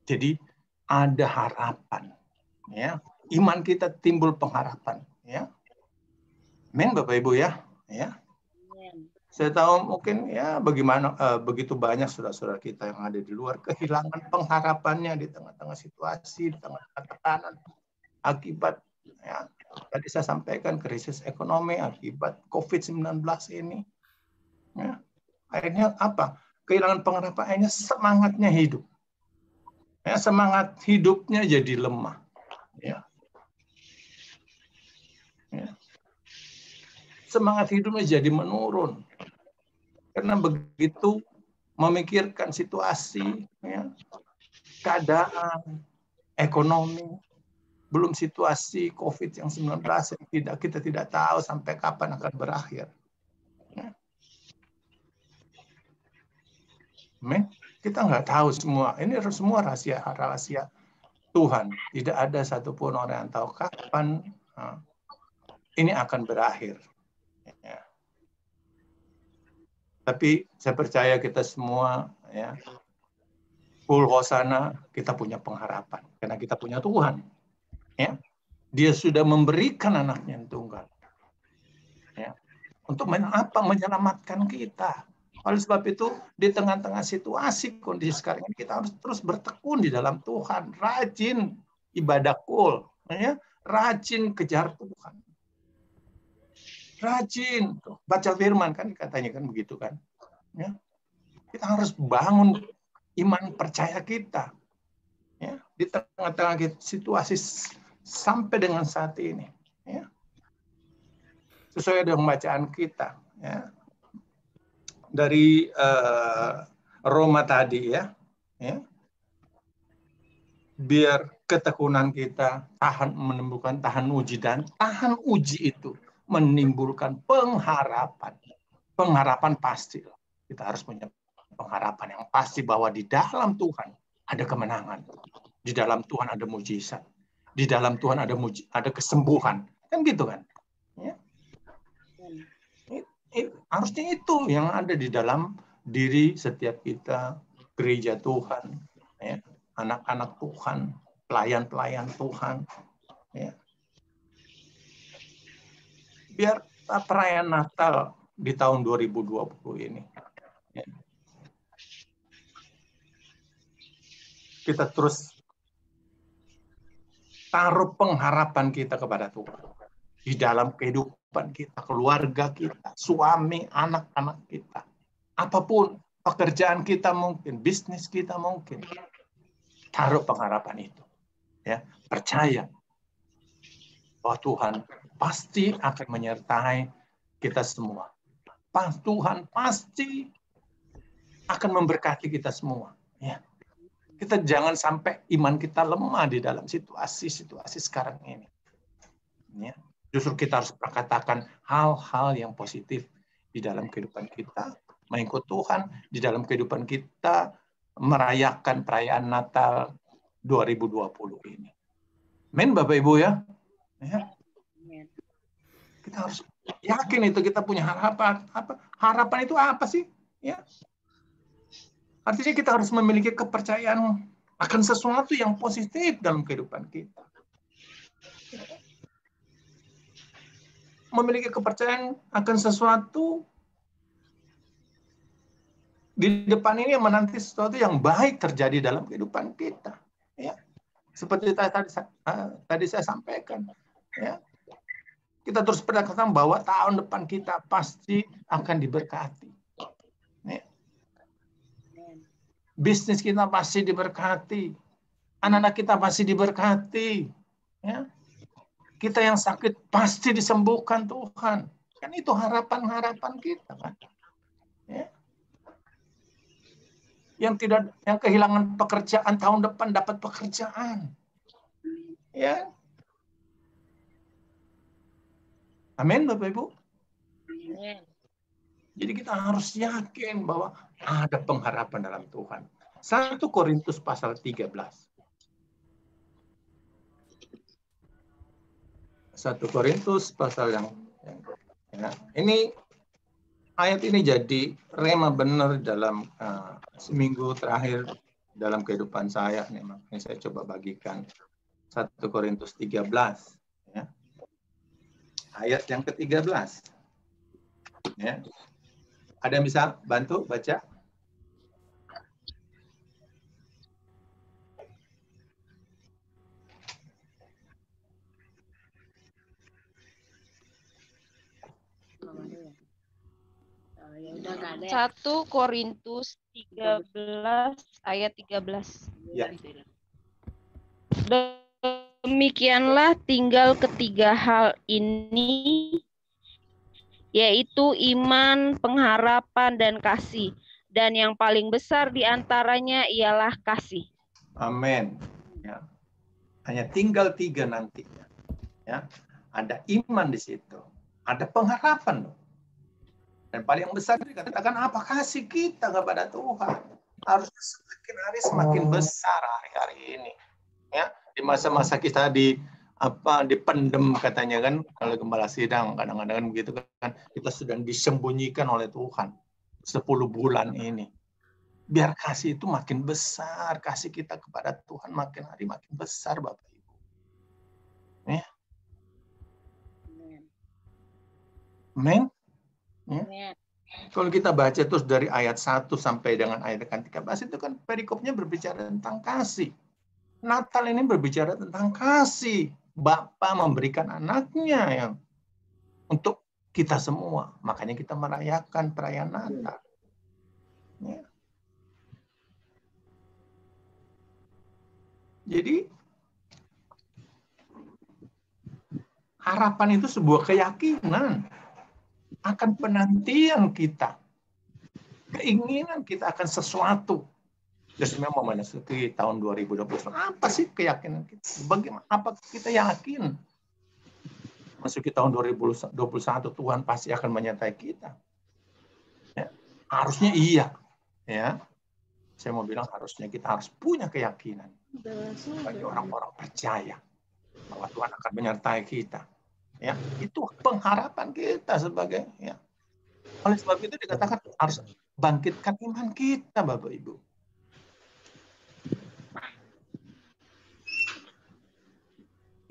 Speaker 10: Jadi ada harapan ya. Iman kita timbul pengharapan ya. Amin Bapak Ibu ya. Ya. Saya tahu mungkin ya bagaimana begitu banyak saudara-saudara kita yang ada di luar kehilangan pengharapannya di tengah-tengah situasi, di tengah-tengah tekanan akibat ya tadi saya sampaikan krisis ekonomi akibat COVID-19 ini. Ya. Akhirnya apa? Kehilangan pengharapan, akhirnya semangatnya hidup. Ya, semangat hidupnya jadi lemah. Ya. Ya. Semangat hidupnya jadi menurun. Karena begitu memikirkan situasi, ya, keadaan, ekonomi, belum situasi COVID-19 yang kita tidak tahu sampai kapan akan berakhir. Ya. Amin. Kita nggak tahu semua. Ini semua rahasia Tuhan. Tidak ada satupun orang yang tahu kapan ini akan berakhir. Ya. Tapi saya percaya kita semua, ya, full hosana, kita punya pengharapan. Karena kita punya Tuhan. Ya. Dia sudah memberikan anaknya yang tunggal. Ya. Untuk menyelamatkan kita. Oleh sebab itu, di tengah-tengah situasi kondisi sekarang ini, kita harus terus bertekun di dalam Tuhan. Rajin ibadah kul. Ya. Rajin kejar Tuhan. Rajin baca firman, kan katanya kan begitu kan. Ya. Kita harus bangun iman percaya kita. Ya. Di tengah-tengah situasi sampai dengan saat ini. Ya. Sesuai dengan bacaan kita. Ya. Dari Roma tadi ya. Ya. Biar ketekunan kita tahan uji, dan tahan uji itu menimbulkan pengharapan. Pengharapan pasti. Kita harus punya pengharapan yang pasti bahwa di dalam Tuhan ada kemenangan. Di dalam Tuhan ada mujizat. Di dalam Tuhan ada kesembuhan. Kan gitu kan? Ya. Harusnya itu yang ada di dalam diri setiap kita, gereja Tuhan, ya. Anak-anak Tuhan, pelayan-pelayan Tuhan. Ya. Biar perayaan Natal di tahun 2020 ini, ya, kita terus taruh pengharapan kita kepada Tuhan di dalam kehidupan kita, keluarga kita, suami, anak-anak kita, apapun pekerjaan kita mungkin, bisnis kita mungkin, taruh pengharapan itu, ya, percaya bahwa Tuhan pasti akan menyertai kita semua. Tuhan pasti akan memberkati kita semua. Ya. Kita jangan sampai iman kita lemah di dalam situasi sekarang ini. Ya. Justru kita harus katakan hal-hal yang positif di dalam kehidupan kita, mengikut Tuhan di dalam kehidupan kita, merayakan perayaan Natal 2020 ini. Amin, Bapak Ibu ya. Ya. Kita harus yakin itu kita punya harapan. Harapan itu apa sih? Ya. Artinya kita harus memiliki kepercayaan akan sesuatu yang positif dalam kehidupan kita. Memiliki kepercayaan akan sesuatu di depan ini yang menanti sesuatu yang baik terjadi dalam kehidupan kita. Ya. Seperti tadi saya sampaikan. Ya. Kita terus berkata bahwa tahun depan kita pasti akan diberkati. Ya. Bisnis kita pasti diberkati. Anak-anak kita pasti diberkati. Ya. Kita yang sakit pasti disembuhkan Tuhan. Kan itu harapan-harapan kita kan. Ya. Yang kehilangan pekerjaan tahun depan dapat pekerjaan. Ya. Amin, Bapak Ibu. Amin. Jadi kita harus yakin bahwa ada pengharapan dalam Tuhan. 1 Korintus pasal 13. 1 Korintus pasal yang ya, ini ayat ini jadi rema benar dalam seminggu terakhir dalam kehidupan saya. Ini saya coba bagikan 1 Korintus 13. Ya. Ayat yang ke-13. Ya. Ada yang bisa bantu baca?
Speaker 4: Satu Korintus 13 ayat 13.
Speaker 10: Ya.
Speaker 4: Demikianlah tinggal ketiga hal ini, yaitu iman, pengharapan, dan kasih. Dan yang paling besar di antaranya ialah kasih.
Speaker 10: Amin. Ya. Hanya tinggal 3 nantinya. Ya. Ada iman di situ. Ada pengharapan. Dan paling besar dikatakan apa? Kasih kita kepada Tuhan. Harus semakin hari semakin besar hari-hari ini. Ya, di masa-masa kita dipendem katanya kan oleh gembala sidang, kadang-kadang kan begitu kan, kita sedang disembunyikan oleh Tuhan 10 bulan ini. Biar kasih itu makin besar, kasih kita kepada Tuhan makin hari makin besar, Bapak Ibu. Ya. Amin. Ya. Kalau kita baca terus dari ayat 1 sampai dengan ayat 13 itu kan perikopnya berbicara tentang kasih. Natal ini berbicara tentang kasih. Bapa memberikan anaknya yang untuk kita semua. Makanya kita merayakan perayaan Natal. Ya. Jadi harapan itu sebuah keyakinan akan penantian kita. Keinginan kita akan sesuatu. Jadi memang memasuki tahun 2021. Apa sih keyakinan kita? Bagaimana? Apa kita yakin? Masuki tahun 2021 Tuhan pasti akan menyertai kita. Ya, harusnya iya. Ya, saya mau bilang harusnya kita harus punya keyakinan bagi orang-orang percaya bahwa Tuhan akan menyertai kita. Ya, itu pengharapan kita sebagai. Ya. Oleh sebab itu dikatakan harus bangkitkan iman kita, Bapak Ibu.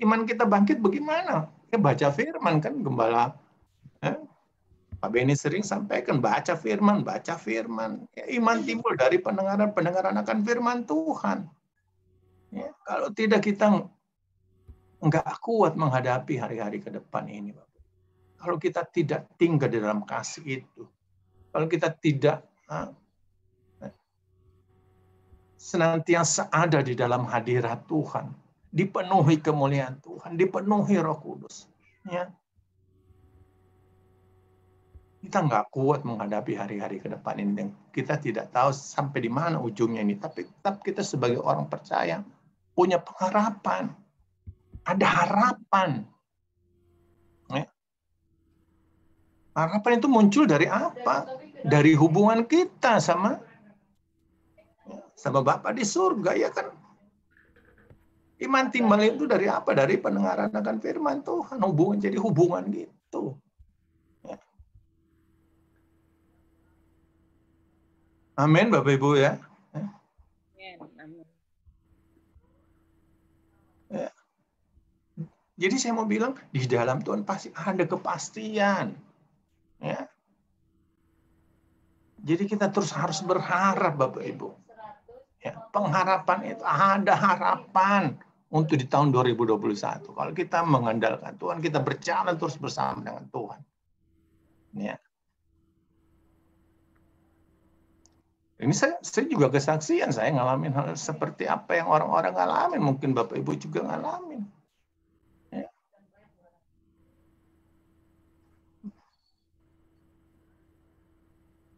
Speaker 10: Iman kita bangkit bagaimana? Ya baca firman kan Gembala. Pak Beni sering sampaikan baca firman. Ya, iman timbul dari pendengaran akan firman Tuhan. Ya, kalau tidak kita nggak kuat menghadapi hari-hari ke depan ini, Bapak. Kalau kita tidak tinggal di dalam kasih itu, kalau kita tidak senantiasa ada di dalam hadirat Tuhan, dipenuhi kemuliaan Tuhan, dipenuhi Roh Kudus. Ya. Kita nggak kuat menghadapi hari-hari ke depan ini. Dan kita tidak tahu sampai di mana ujungnya ini. Tapi tetap kita sebagai orang percaya punya pengharapan. Ada harapan. Ya. Harapan itu muncul dari apa? Dari hubungan kita sama Bapa di surga, ya kan? Iman timbal itu dari apa? Dari pendengaran akan firman Tuhan. Jadi hubungan gitu. Ya. Amin, Bapak Ibu ya. Ya. Jadi saya mau bilang, di dalam Tuhan pasti ada kepastian. Ya. Jadi kita terus harus berharap, Bapak Ibu. Ya, pengharapan itu ada harapan untuk di tahun 2021. Kalau kita mengandalkan Tuhan, kita berjalan terus bersama dengan Tuhan. Ya. Ini saya juga kesaksian, saya ngalamin hal seperti apa yang orang-orang ngalamin. Mungkin Bapak Ibu juga ngalamin. Ya.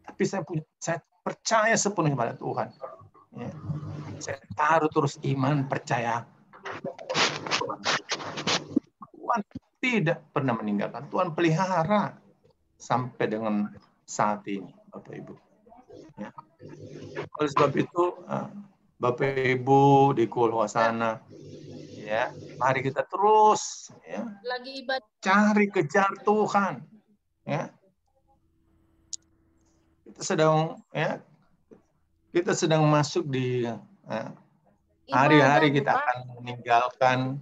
Speaker 10: Tapi saya percaya sepenuhnya pada Tuhan. Ya. Saya taruh terus iman, percaya. Tuhan tidak pernah meninggalkan. Tuhan pelihara sampai dengan saat ini, Bapak Ibu. Ya. Oleh sebab itu, Bapak Ibu di Kulhosana, ya, mari kita terus ya, cari kejar Tuhan. Ya. Kita sedang masuk di hari-hari kita akan meninggalkan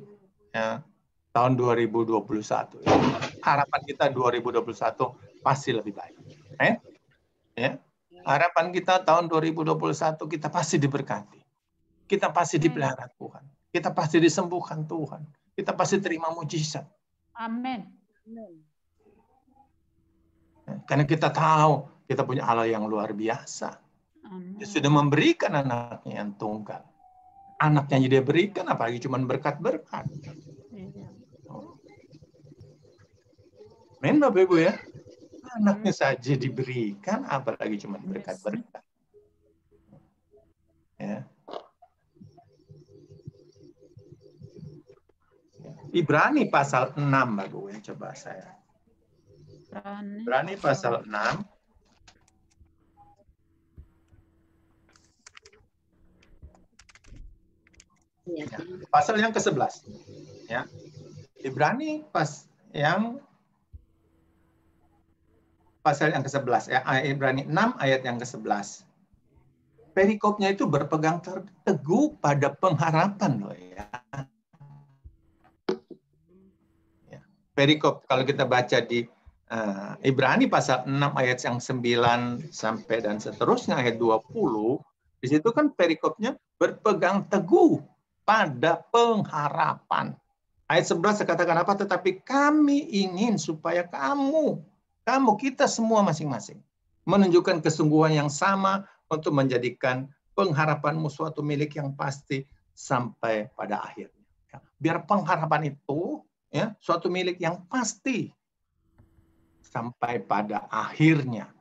Speaker 10: ya, tahun 2021. Ya. Harapan kita 2021 pasti lebih baik. Ya. Harapan kita tahun 2021 kita pasti diberkati. Kita pasti dipelihara Tuhan. Kita pasti disembuhkan Tuhan. Kita pasti terima mujizat.
Speaker 8: Amin.
Speaker 10: Karena kita tahu kita punya Allah yang luar biasa. Dia sudah memberikan anaknya yang tunggal. Anaknya dia berikan, apalagi cuma berkat-berkat. Amin, Bapak Ibu ya. Anaknya saja diberikan, apalagi cuma berkat-berkat. Ya. Ibrani pasal 6, Bapak Ibu, yang coba saya. Ibrani pasal 6.
Speaker 2: Ya.
Speaker 10: Pasal yang ke-11. Ya. Ibrani pasal yang ke-11 ya, Ibrani 6 ayat yang ke-11. Perikopnya itu berpegang teguh pada pengharapan loh ya. Perikop kalau kita baca di Ibrani pasal 6 ayat yang 9 sampai dan seterusnya ayat 20, di situ kan perikopnya berpegang teguh pada pengharapan. Ayat 11 katakan apa? Tetapi kami ingin supaya kita semua masing-masing menunjukkan kesungguhan yang sama untuk menjadikan pengharapanmu suatu milik yang pasti sampai pada akhirnya. Biar pengharapan itu ya suatu milik yang pasti sampai pada akhirnya.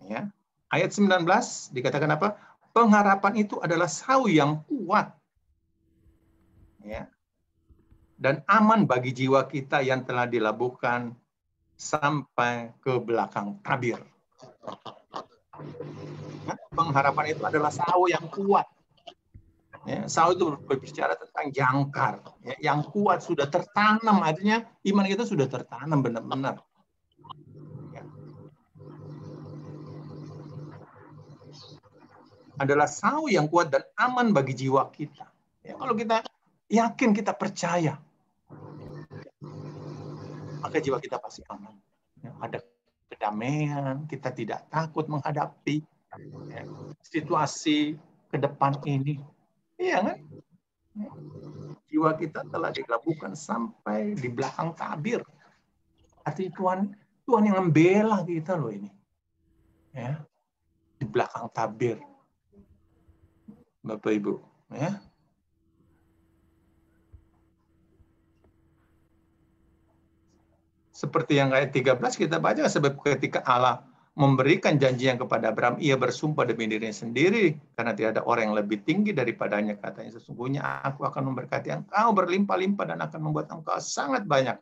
Speaker 10: Ya. Ayat 19 dikatakan apa? Pengharapan itu adalah sau yang kuat. Ya. Dan aman bagi jiwa kita yang telah dilabuhkan sampai ke belakang tabir. Ya, pengharapan itu adalah sau yang kuat. Ya, sau itu berbicara tentang jangkar. Ya, yang kuat sudah tertanam, artinya iman kita sudah tertanam benar-benar. Ya. Adalah sau yang kuat dan aman bagi jiwa kita. Ya, kalau kita yakin, kita percaya, maka jiwa kita pasti aman. Ya, ada kedamaian, kita tidak takut menghadapi ya, situasi ke depan ini. Iya kan? Ya. Jiwa kita telah dilabuhkan sampai di belakang tabir. Artinya Tuhan yang membela kita loh ini. Ya. Di belakang tabir. Bapak Ibu, ya. Seperti yang ayat 13 kita baca, sebab ketika Allah memberikan janjinya kepada Abraham, ia bersumpah demi dirinya sendiri, karena tidak ada orang yang lebih tinggi daripadanya, katanya, sesungguhnya aku akan memberkati engkau berlimpah-limpah dan akan membuat engkau sangat banyak.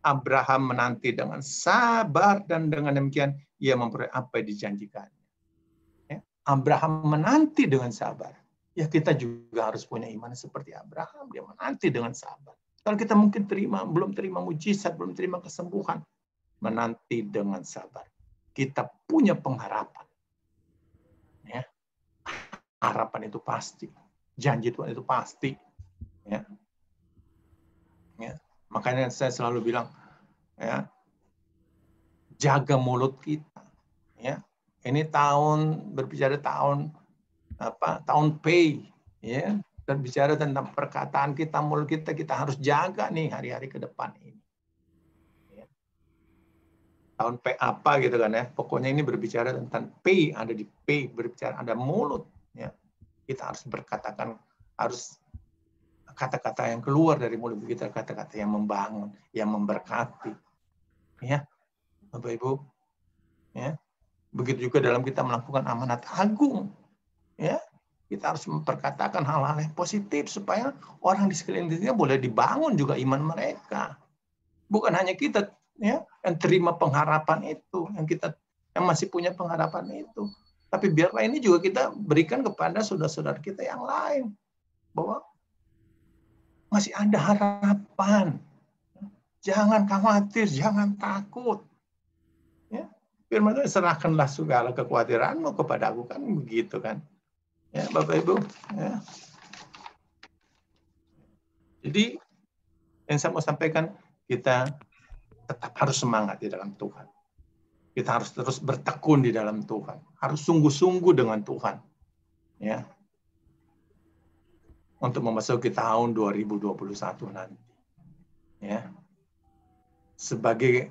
Speaker 10: Abraham menanti dengan sabar dan dengan demikian ia memperoleh apa yang dijanjikannya. Ya, Abraham menanti dengan sabar. Ya, kita juga harus punya iman seperti Abraham, dia menanti dengan sabar. Kalau kita mungkin belum terima mujizat, belum terima kesembuhan, menanti dengan sabar. Kita punya pengharapan. Ya. Harapan itu pasti. Janji Tuhan itu pasti. Ya. Ya. Makanya saya selalu bilang, ya, jaga mulut kita. Ya. Ini berbicara tahun pay. Ya. Berbicara tentang perkataan kita, mulut kita harus jaga nih hari-hari ke depan ini. Ya. Tahun P apa gitu kan ya. Pokoknya ini berbicara tentang P, ada di P, berbicara ada mulut. Ya. Kita harus harus kata-kata yang keluar dari mulut kita, kata-kata yang membangun, yang memberkati. Ya. Bapak Ibu. Ya. Begitu juga dalam kita melakukan amanat agung. Ya. Kita harus memperkatakan hal-hal yang positif supaya orang di sekeliling kita boleh dibangun juga iman mereka. Bukan hanya kita ya yang terima pengharapan itu, yang masih punya pengharapan itu, tapi biarlah ini juga kita berikan kepada saudara-saudara kita yang lain bahwa masih ada harapan. Jangan khawatir, jangan takut. Ya, firman Tuhan, serahkanlah segala kekhawatiranmu kepada aku, kan begitu kan. Ya, Bapak Ibu. Ya. Jadi yang saya mau sampaikan, kita tetap harus semangat di dalam Tuhan. Kita harus terus bertekun di dalam Tuhan. Harus sungguh-sungguh dengan Tuhan. Ya. Untuk memasuki tahun 2021 nanti. Ya. Sebagai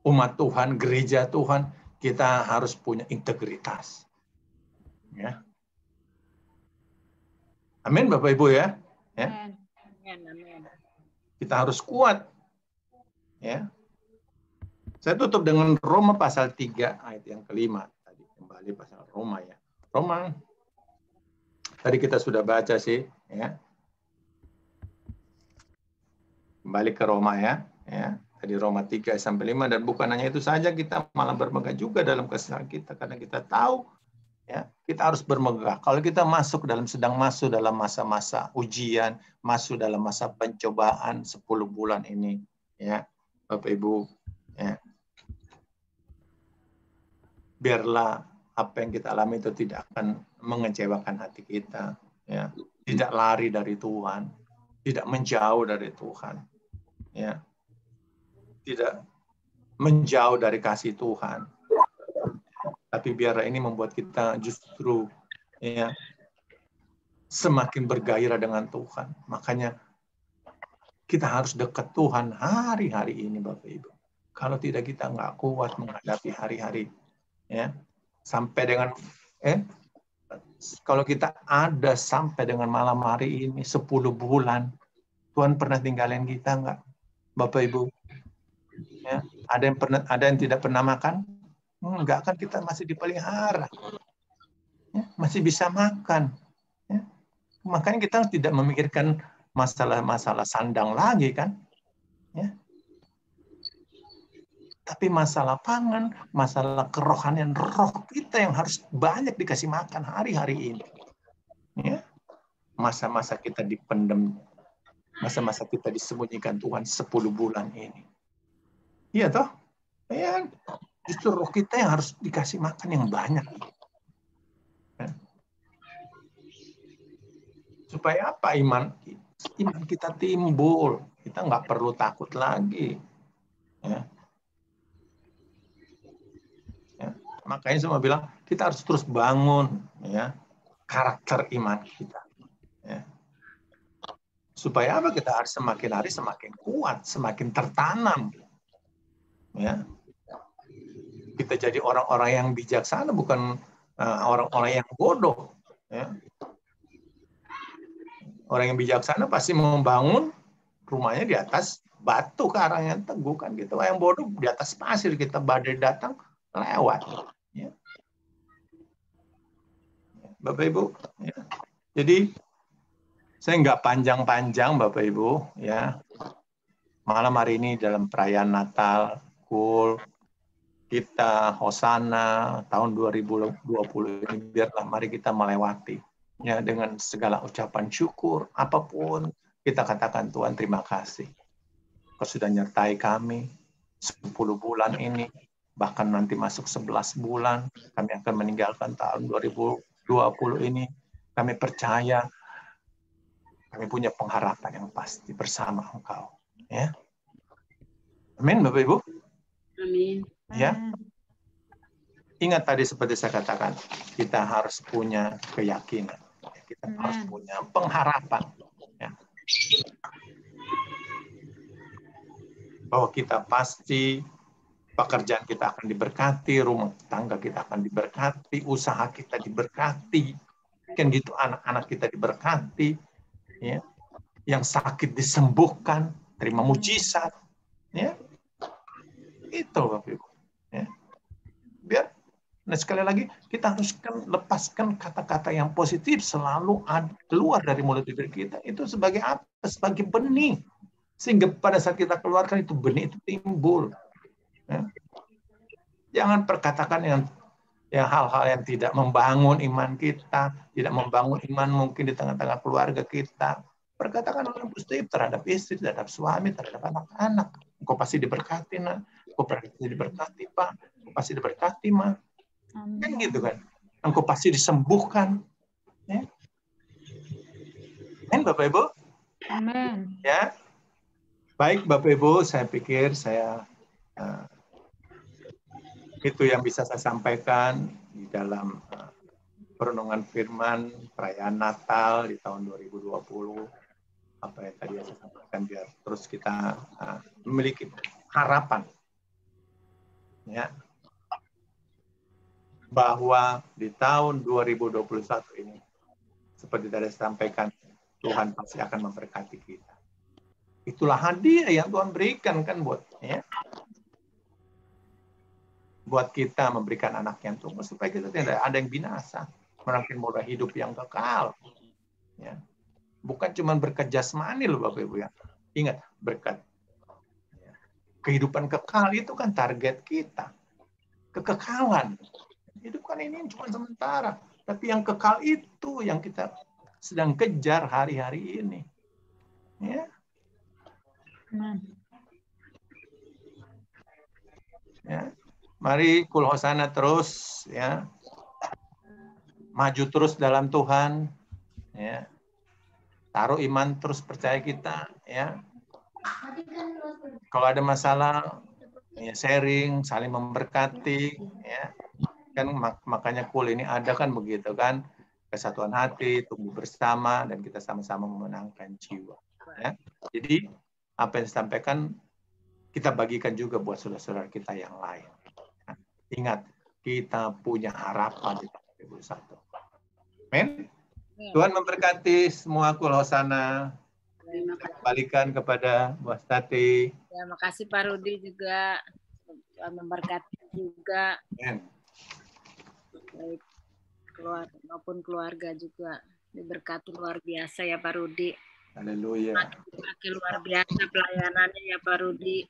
Speaker 10: umat Tuhan, gereja Tuhan, kita harus punya integritas. Ya. Amin, Bapak Ibu ya. Ya. Kita harus kuat. Ya. Saya tutup dengan Roma pasal 3 ayat yang kelima. Tadi kembali pasal Roma ya. Roma. Tadi kita sudah baca sih. Ya. Kembali ke Roma ya. Ya. Tadi Roma 3 sampai 5. Dan bukan hanya itu saja, kita malah bermegah juga dalam kesenangan kita. Karena kita tahu Ya, kita harus bermegah. Kalau kita sedang masuk dalam masa-masa ujian, masuk dalam masa pencobaan 10 bulan ini, ya, Bapak Ibu, ya, biarlah apa yang kita alami itu tidak akan mengecewakan hati kita, ya, tidak lari dari Tuhan, tidak menjauh dari Tuhan, ya, tidak menjauh dari kasih Tuhan. Tapi biarlah ini membuat kita justru, ya, semakin bergairah dengan Tuhan. Makanya kita harus dekat Tuhan hari-hari ini, Bapak Ibu. Kalau tidak, kita nggak kuat menghadapi hari-hari, ya, sampai dengan kalau kita ada sampai dengan malam hari ini 10 bulan, Tuhan pernah tinggalin kita nggak, Bapak Ibu? Ya, ada yang tidak pernah makan? Enggak, kan kita masih dipelihara, ya, masih bisa makan, ya. Makanya kita tidak memikirkan masalah sandang lagi, kan, ya. Tapi masalah pangan, masalah kerohanian, roh kita yang harus banyak dikasih makan hari-hari ini, ya. Masa-masa kita dipendam, masa-masa kita disembunyikan Tuhan 10 bulan ini, iya toh, ya. Justru roh kita yang harus dikasih makan yang banyak. Supaya apa? Iman kita timbul. Kita nggak perlu takut lagi. Ya. Ya. Makanya semua bilang, kita harus terus bangun, ya, karakter iman kita. Ya. Supaya apa? Kita harus semakin hari semakin kuat, semakin tertanam. Ya. Kita jadi orang-orang yang bijaksana, bukan orang-orang yang bodoh. Ya. Orang yang bijaksana pasti membangun rumahnya di atas batu karang yang teguh, kan gitu. Yang bodoh di atas pasir, kita badai datang lewat. Ya. Bapak Ibu, ya. Jadi saya nggak panjang-panjang, Bapak Ibu, ya. Malam hari ini dalam perayaan Natal, kita Hosana tahun 2020 ini, biarlah mari kita melewati, ya, dengan segala ucapan syukur, apapun kita katakan, Tuhan terima kasih. Kau sudah nyertai kami 10 bulan ini, bahkan nanti masuk 11 bulan, kami akan meninggalkan tahun 2020 ini. Kami percaya, kami punya pengharapan yang pasti bersama Engkau. Ya. Amin, Bapak Ibu.
Speaker 2: Amin.
Speaker 10: Ya, ingat tadi seperti saya katakan, kita harus punya keyakinan, kita harus punya pengharapan, ya, bahwa kita pasti pekerjaan kita akan diberkati, rumah tangga kita akan diberkati, usaha kita diberkati, kan gitu, anak-anak kita diberkati, ya, yang sakit disembuhkan, terima mujizat, ya, itu Bapak Ibu. Ya. Biar, nah sekali lagi, kita harus lepaskan kata-kata yang positif selalu keluar dari mulut bibir kita. Itu sebagai apa? Sebagai benih. Sehingga pada saat kita keluarkan itu, benih itu timbul. Ya. Jangan perkatakan yang hal-hal yang tidak membangun iman kita, tidak membangun iman mungkin di tengah-tengah keluarga kita. Perkatakan yang positif terhadap istri, terhadap suami, terhadap anak-anak. Engkau pasti diberkati, nak. Engkau pasti diberkati, Pak. Engkau pasti diberkati, Ma. Kan gitu kan. Engkau pasti disembuhkan. Ya. Amin, Bapak Ibu.
Speaker 3: Amin.
Speaker 10: Ya. Baik, Bapak Ibu, saya pikir itu yang bisa saya sampaikan di dalam perenungan firman perayaan Natal di tahun 2020. Apa yang tadi saya sampaikan, biar terus kita memiliki harapan, ya, bahwa di tahun 2021 ini, seperti tadi saya sampaikan, Tuhan pasti akan memberkati kita. Itulah hadiah yang Tuhan berikan, kan, buat kita memberikan anak yang tunggal, supaya kita tidak ada yang binasa, merampin modal hidup yang kekal. Ya. Bukan cuma berkat jasmani loh Bapak Ibu, ya. Ingat, berkat kehidupan kekal itu kan target kita. Kekekalan. Hidup kan ini cuma sementara. Tapi yang kekal itu yang kita sedang kejar hari-hari ini. Ya. Ya. Mari kul hosana terus, ya. Maju terus dalam Tuhan, ya. Taruh iman terus, percaya kita, ya. Kalau ada masalah, ya sharing, saling memberkati, ya. Kan makanya kul ini ada kan begitu kan, kesatuan hati, tumbuh bersama, dan kita sama-sama memenangkan jiwa. Ya. Jadi apa yang disampaikan kita bagikan juga buat saudara-saudara kita yang lain. Nah, ingat, kita punya harapan di tahun 2021. Amin. Tuhan memberkati semua kul hosana. Kembalikan kepada Bu Astati.
Speaker 2: Ya, makasih Pak Rudi juga. Tuhan memberkati juga.
Speaker 10: Amin.
Speaker 2: Baik keluarga maupun keluarga juga diberkati luar biasa ya Pak Rudi.
Speaker 10: Haleluya.
Speaker 2: Luar biasa pelayanannya ya Pak Rudi.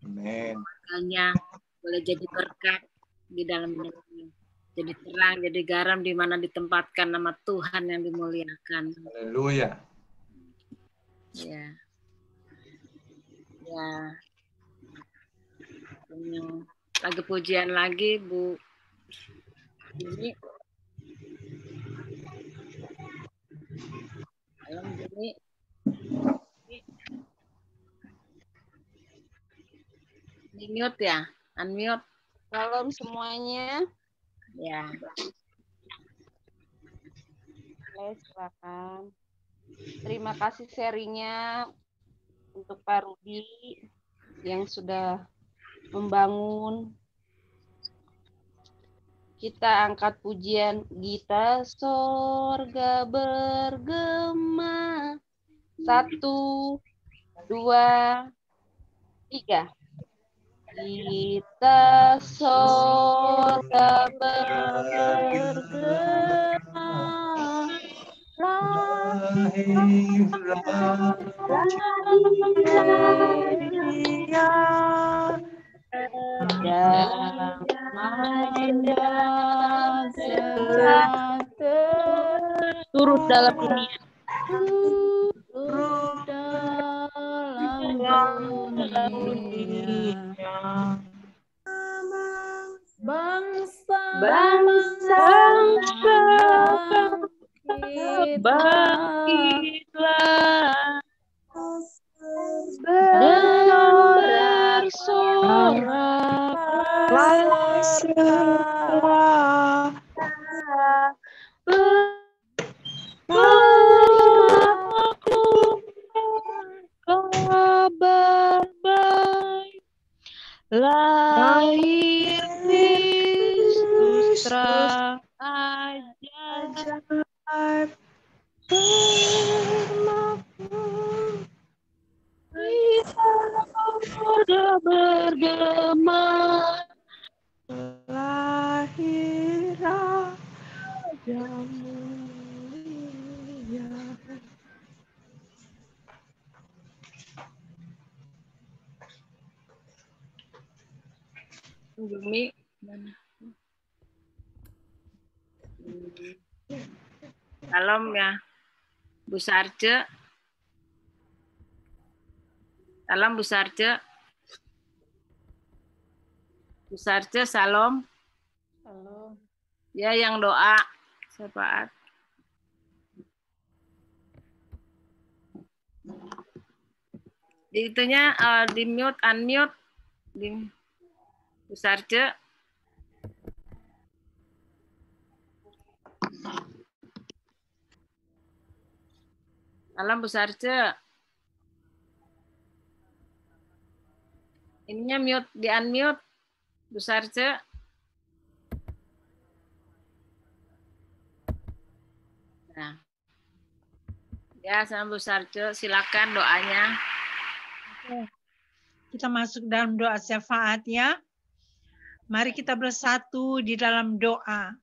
Speaker 10: Amin.
Speaker 2: Makanya boleh jadi berkat di dalam hidupnya. Jadi terang, jadi garam di mana ditempatkan nama Tuhan yang dimuliakan.
Speaker 10: Haleluya.
Speaker 2: Ya. Ya. Lagi pujian lagi Bu. Ini. Ini. Di-mute ya? Unmute.
Speaker 4: Salam semuanya.
Speaker 2: Ya.
Speaker 4: Oke, silakan. Terima kasih sharingnya untuk Pak Rudi yang sudah membangun. Kita angkat pujian Gita Sorga Bergema. 1, 2, 3. Kita sorga bergema, turut dalam dunia.
Speaker 6: Bangsa
Speaker 4: bangkitlah dengan bersorak-sorak kabar baik lahir Kristus terang ajaib bermakmur kita sudah bergema lahir Raja mulia.
Speaker 2: Bumi. Salam ya, Bu Sarce. Salam Bu Sarce. Bu Sarce, salam.
Speaker 6: Halo.
Speaker 2: Ya, yang doa. Syafaat. Di itunya di mute, unmute. Bu Sarce. Salam Bu Sarce. Ininya mute, di unmute Bu Sarce. Nah. Ya, sama Bu Sarce, silakan doanya.
Speaker 5: Kita masuk dalam doa syafaat ya. Mari kita bersatu di dalam doa.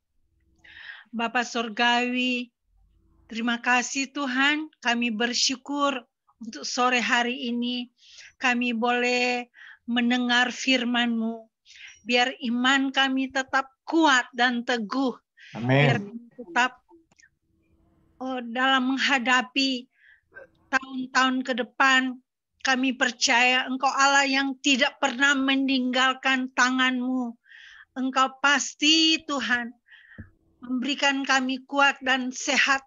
Speaker 5: Bapa Surgawi, terima kasih Tuhan, kami bersyukur untuk sore hari ini kami boleh mendengar firman-Mu. Biar iman kami tetap kuat dan teguh. Biar
Speaker 10: Amin.
Speaker 5: kami tetap dalam menghadapi tahun-tahun ke depan. Kami percaya Engkau Allah yang tidak pernah meninggalkan tangan-Mu. Engkau pasti Tuhan memberikan kami kuat dan sehat.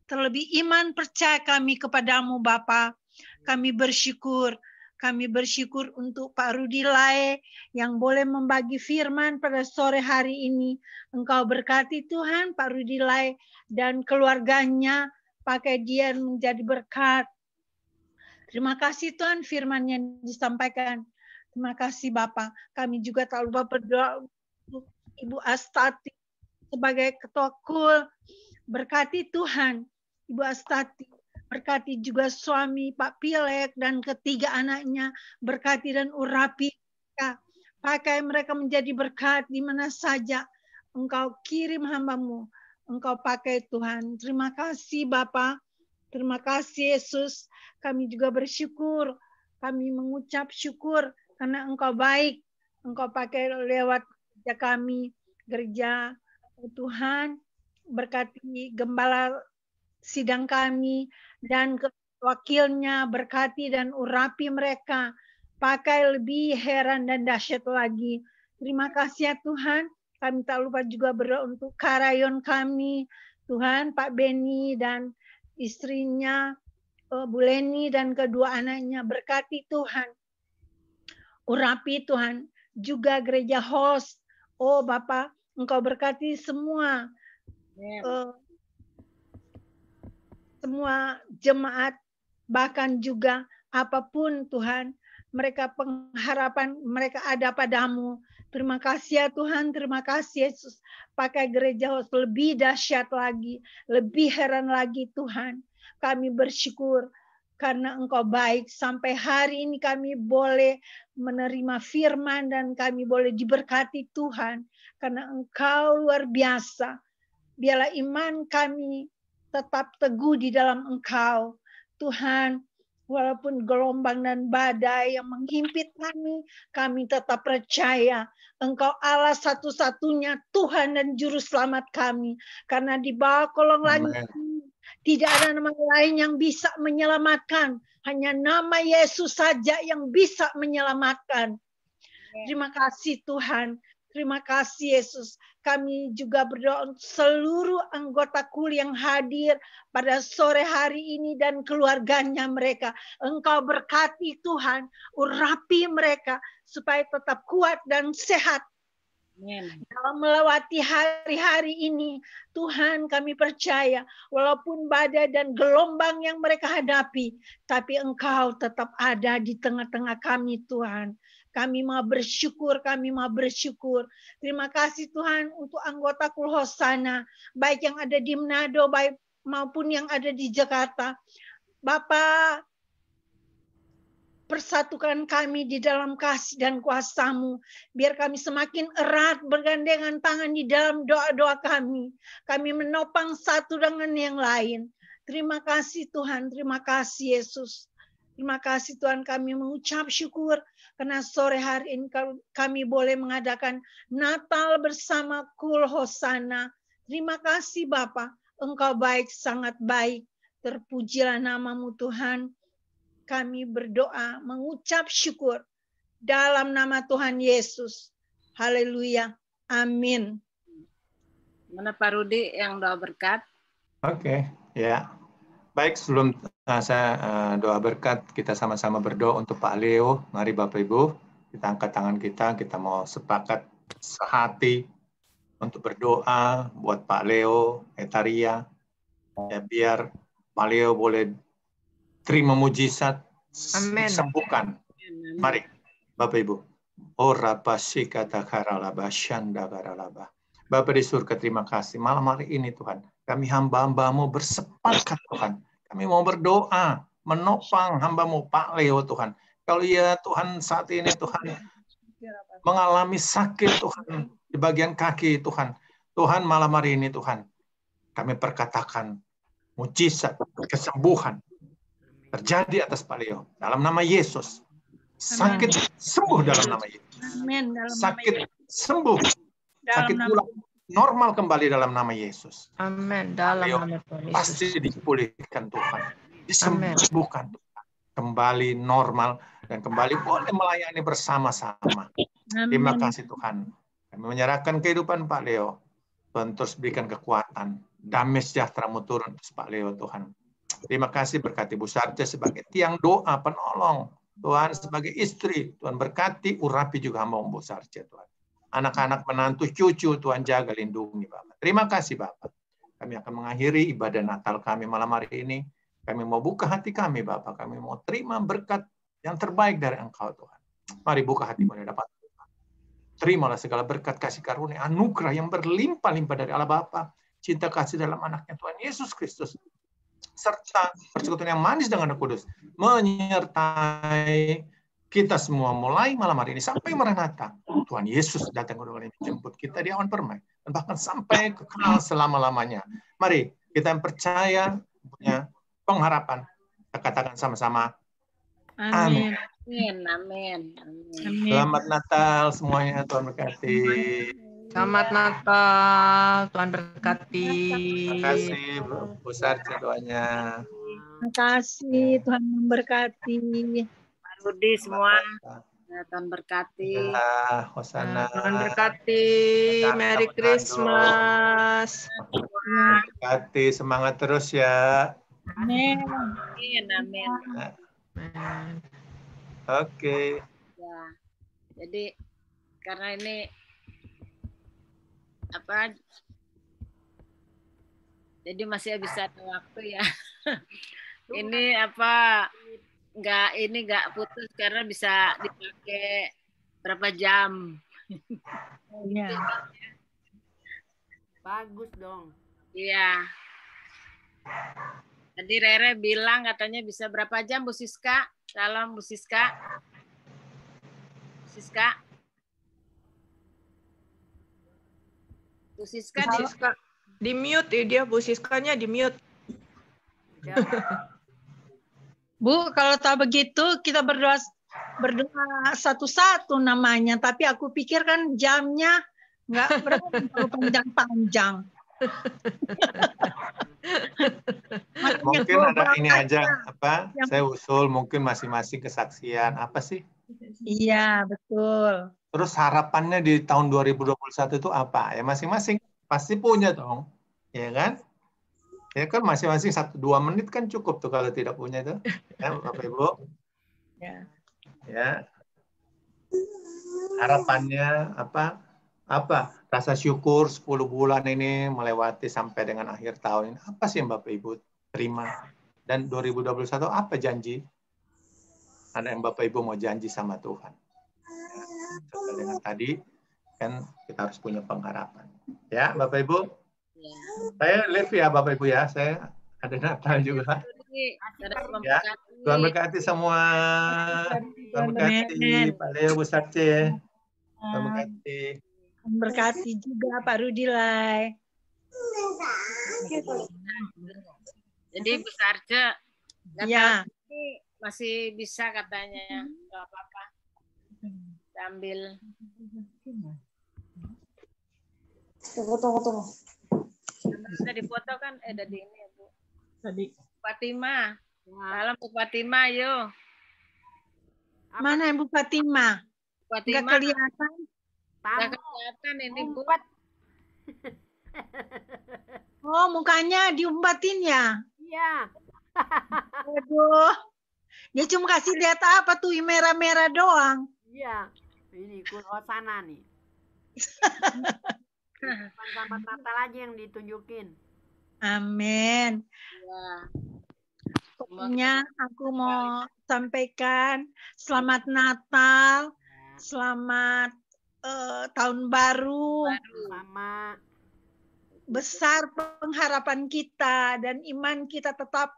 Speaker 5: Terlebih iman percaya kami kepadamu Bapa. Kami bersyukur untuk Pak Rudi Lae yang boleh membagi firman pada sore hari ini. Engkau berkati Tuhan Pak Rudi Lae dan keluarganya, pakai dia menjadi berkat. Terima kasih Tuhan firman yang disampaikan. Terima kasih Bapak. Kami juga tak lupa berdoa untuk Ibu Astati sebagai ketua KUL. Berkati Tuhan Ibu Astati. Berkati juga suami Pak Pilek dan ketiga anaknya. Berkati dan urapi mereka. Pakai mereka menjadi berkat di mana saja Engkau kirim hamba-Mu. Engkau pakai Tuhan. Terima kasih Bapak. Terima kasih Yesus. Kami juga bersyukur. Kami mengucap syukur karena Engkau baik. Engkau pakai lewat gereja kami. Gereja Tuhan. Berkati gembala sidang kami dan wakilnya. Berkati dan urapi mereka. Pakai lebih heran dan dahsyat lagi. Terima kasih ya Tuhan. Kami tak lupa juga berdoa untuk karayon kami. Tuhan Pak Beni dan istrinya Bu Leni dan kedua anaknya. Berkati Tuhan. Urapi Tuhan. Juga gereja host. Oh Bapak, Engkau berkati semua. Semua jemaat. Bahkan juga apapun Tuhan. Mereka pengharapan mereka ada padamu. Terima kasih ya Tuhan. Terima kasih Yesus. Pakai gereja host lebih dahsyat lagi. Lebih heran lagi Tuhan. Kami bersyukur karena Engkau baik. Sampai hari ini kami boleh menerima firman dan kami boleh diberkati Tuhan. Karena Engkau luar biasa. Biarlah iman kami tetap teguh di dalam Engkau. Tuhan, walaupun gelombang dan badai yang menghimpit kami tetap percaya Engkau Allah satu-satunya Tuhan dan Juru Selamat kami. Karena di bawah kolong langit tidak ada nama lain yang bisa menyelamatkan. Hanya nama Yesus saja yang bisa menyelamatkan. Terima kasih Tuhan. Terima kasih Yesus. Kami juga berdoa untuk seluruh anggota KUL yang hadir pada sore hari ini dan keluarganya mereka. Engkau berkati Tuhan, urapi mereka supaya tetap kuat dan sehat. Dalam melewati hari-hari ini, Tuhan kami percaya, walaupun badai dan gelombang yang mereka hadapi, tapi Engkau tetap ada di tengah-tengah kami Tuhan. Kami mau bersyukur, kami mau bersyukur. Terima kasih Tuhan untuk anggota KUL Hosana, baik yang ada di Manado, baik maupun yang ada di Jakarta. Bapak, persatukan kami di dalam kasih dan kuasa-Mu. Biar kami semakin erat bergandengan tangan di dalam doa-doa kami. Kami menopang satu dengan yang lain. Terima kasih Tuhan, terima kasih Yesus. Terima kasih Tuhan, kami mengucap syukur karena sore hari ini kami boleh mengadakan Natal bersama KUL Hosana. Terima kasih Bapa, Engkau baik, sangat baik. Terpujilah nama-Mu Tuhan. Kami berdoa, mengucap syukur dalam nama Tuhan Yesus. Haleluya. Amin.
Speaker 2: Mana Pak Rudi yang doa berkat?
Speaker 10: Oke, ya. Baik, sebelum saya doa berkat, kita sama-sama berdoa untuk Pak Leo. Mari Bapak Ibu, kita angkat tangan kita mau sepakat sehati untuk berdoa buat Pak Leo, Etaria, ya, biar Pak Leo boleh terima mujizat, disembuhkan. Mari Bapak Ibu. Bapak di surga, terima kasih. Malam hari ini Tuhan, kami hamba-hamba-Mu bersepakat Tuhan. Kami mau berdoa, menopang hamba-Mu Pak Leo Tuhan. Kalau ya Tuhan saat ini Tuhan mengalami sakit Tuhan di bagian kaki Tuhan. Tuhan malam hari ini Tuhan, kami perkatakan mujizat, kesembuhan terjadi atas Pak Leo. Dalam nama Yesus. Sakit sembuh dalam nama Yesus. Sakit sembuh sakit tulang normal kembali dalam nama Yesus.
Speaker 6: Amin. Dalam
Speaker 10: Leo
Speaker 6: nama Tuhan Yesus.
Speaker 10: pasti dipulihkan Tuhan, disembuhkan Tuhan, kembali normal dan kembali boleh melayani bersama-sama. Terima kasih Tuhan. Kami menyerahkan kehidupan Pak Leo. Tuhan terus berikan kekuatan, damai sejahtera-Mu turun atas Pak Leo Tuhan. Terima kasih, berkati Bu Sarja sebagai tiang doa penolong. Tuhan sebagai istri, Tuhan berkati, urapi juga hamba Bu Sarja Tuhan. Anak-anak, menantu, cucu, Tuhan jaga, lindungi Bapak. Terima kasih Bapak. Kami akan mengakhiri ibadah Natal kami malam hari ini. Kami mau buka hati kami Bapak. Kami mau terima berkat yang terbaik dari Engkau Tuhan. Mari buka hatimu dan dapat. Terimalah segala berkat kasih karunia, anugerah yang berlimpah-limpah dari Allah Bapa, cinta kasih dalam anaknya Tuhan Yesus Kristus, serta persekutuan yang manis dengan Roh Kudus, menyertai kita semua mulai malam hari ini sampai Maranatha. Tuhan Yesus datang kembali menjemput kita di awan permai, dan bahkan sampai kekal selama-lamanya. Mari kita yang percaya, punya pengharapan, kita katakan sama-sama, amin.
Speaker 2: Amin, amin, amin.
Speaker 10: Selamat Natal semuanya, Tuhan berkati.
Speaker 6: Selamat Natal, Tuhan berkati.
Speaker 10: Terima kasih Bu Sarja doanya.
Speaker 5: Terima kasih, Tuhan memberkati.
Speaker 2: Pak Rudi semua, ya, Tuhan berkati.
Speaker 10: Ya, Hosana.
Speaker 6: Tuhan berkati. Merry Christmas.
Speaker 10: Tuhan berkati, semangat terus ya.
Speaker 5: Amin.
Speaker 2: Amin, amin.
Speaker 10: Oke.
Speaker 2: Ya, jadi karena ini apa? Jadi masih bisa ada waktu ya. Ini apa? Nggak putus karena bisa dipakai berapa jam.
Speaker 5: Iya.
Speaker 7: Bagus dong.
Speaker 2: Iya. Tadi Rere bilang katanya bisa berapa jam Bu Siska? Salam Bu Siska. Siska. Bu Siska
Speaker 6: di mute ya dia, Bu Siskanya di mute.
Speaker 5: Bu, kalau tak begitu kita berdoa satu-satu namanya, tapi aku pikir kan jamnya nggak terlalu panjang-panjang.
Speaker 10: Mungkin ada ini aja apa? Saya usul mungkin masing-masing kesaksian apa sih?
Speaker 5: Iya, betul.
Speaker 10: Terus harapannya di tahun 2021 itu apa? Ya masing-masing pasti punya dong. Ya kan? Ya kan masing-masing 1-2 menit kan cukup tuh kalau tidak punya itu. Ya, Bapak Ibu.
Speaker 5: Ya.
Speaker 10: Ya. Harapannya apa? Apa? Rasa syukur 10 bulan ini melewati sampai dengan akhir tahun ini. Apa sih yang Bapak Ibu terima? Dan 2021 apa janji? Ada yang Bapak Ibu mau janji sama Tuhan. Ya, dengan tadi kan kita harus punya pengharapan. Ya, Bapak Ibu.
Speaker 2: Ya.
Speaker 10: Saya live ya Bapak Ibu ya. Saya ada Natal juga. Ya. Tuhan berkati semua. Tuhan berkati Pak Leo, Bu Sarce. Tuhan berkati.
Speaker 5: Berkati juga Pak Rudi Lai.
Speaker 2: Jadi Bu Sarce,
Speaker 5: ya.
Speaker 2: Masih bisa katanya, nggak apa-apa. Sambil.
Speaker 3: Tunggu.
Speaker 2: Bisa dipoto kan? Dari ini ya Bu.
Speaker 5: Tadi.
Speaker 2: Fatima. Salam Bu Fatima, yo.
Speaker 5: Mana Ibu Fatima?
Speaker 2: Fatima.
Speaker 5: Nggak kelihatan.
Speaker 2: Nggak kelihatan ini Bu.
Speaker 5: Oh, mukanya diumbatin ya?
Speaker 7: Iya.
Speaker 5: Aduh. Dia cuma kasih lihat apa tuh merah-merah doang.
Speaker 7: Iya. Ini Hosana nih. Selamat Natal aja yang ditunjukin.
Speaker 5: Amin.
Speaker 2: Ya.
Speaker 5: Pokoknya aku mau sampaikan selamat Natal, selamat tahun baru.
Speaker 7: Sama.
Speaker 5: Besar pengharapan kita dan iman kita tetap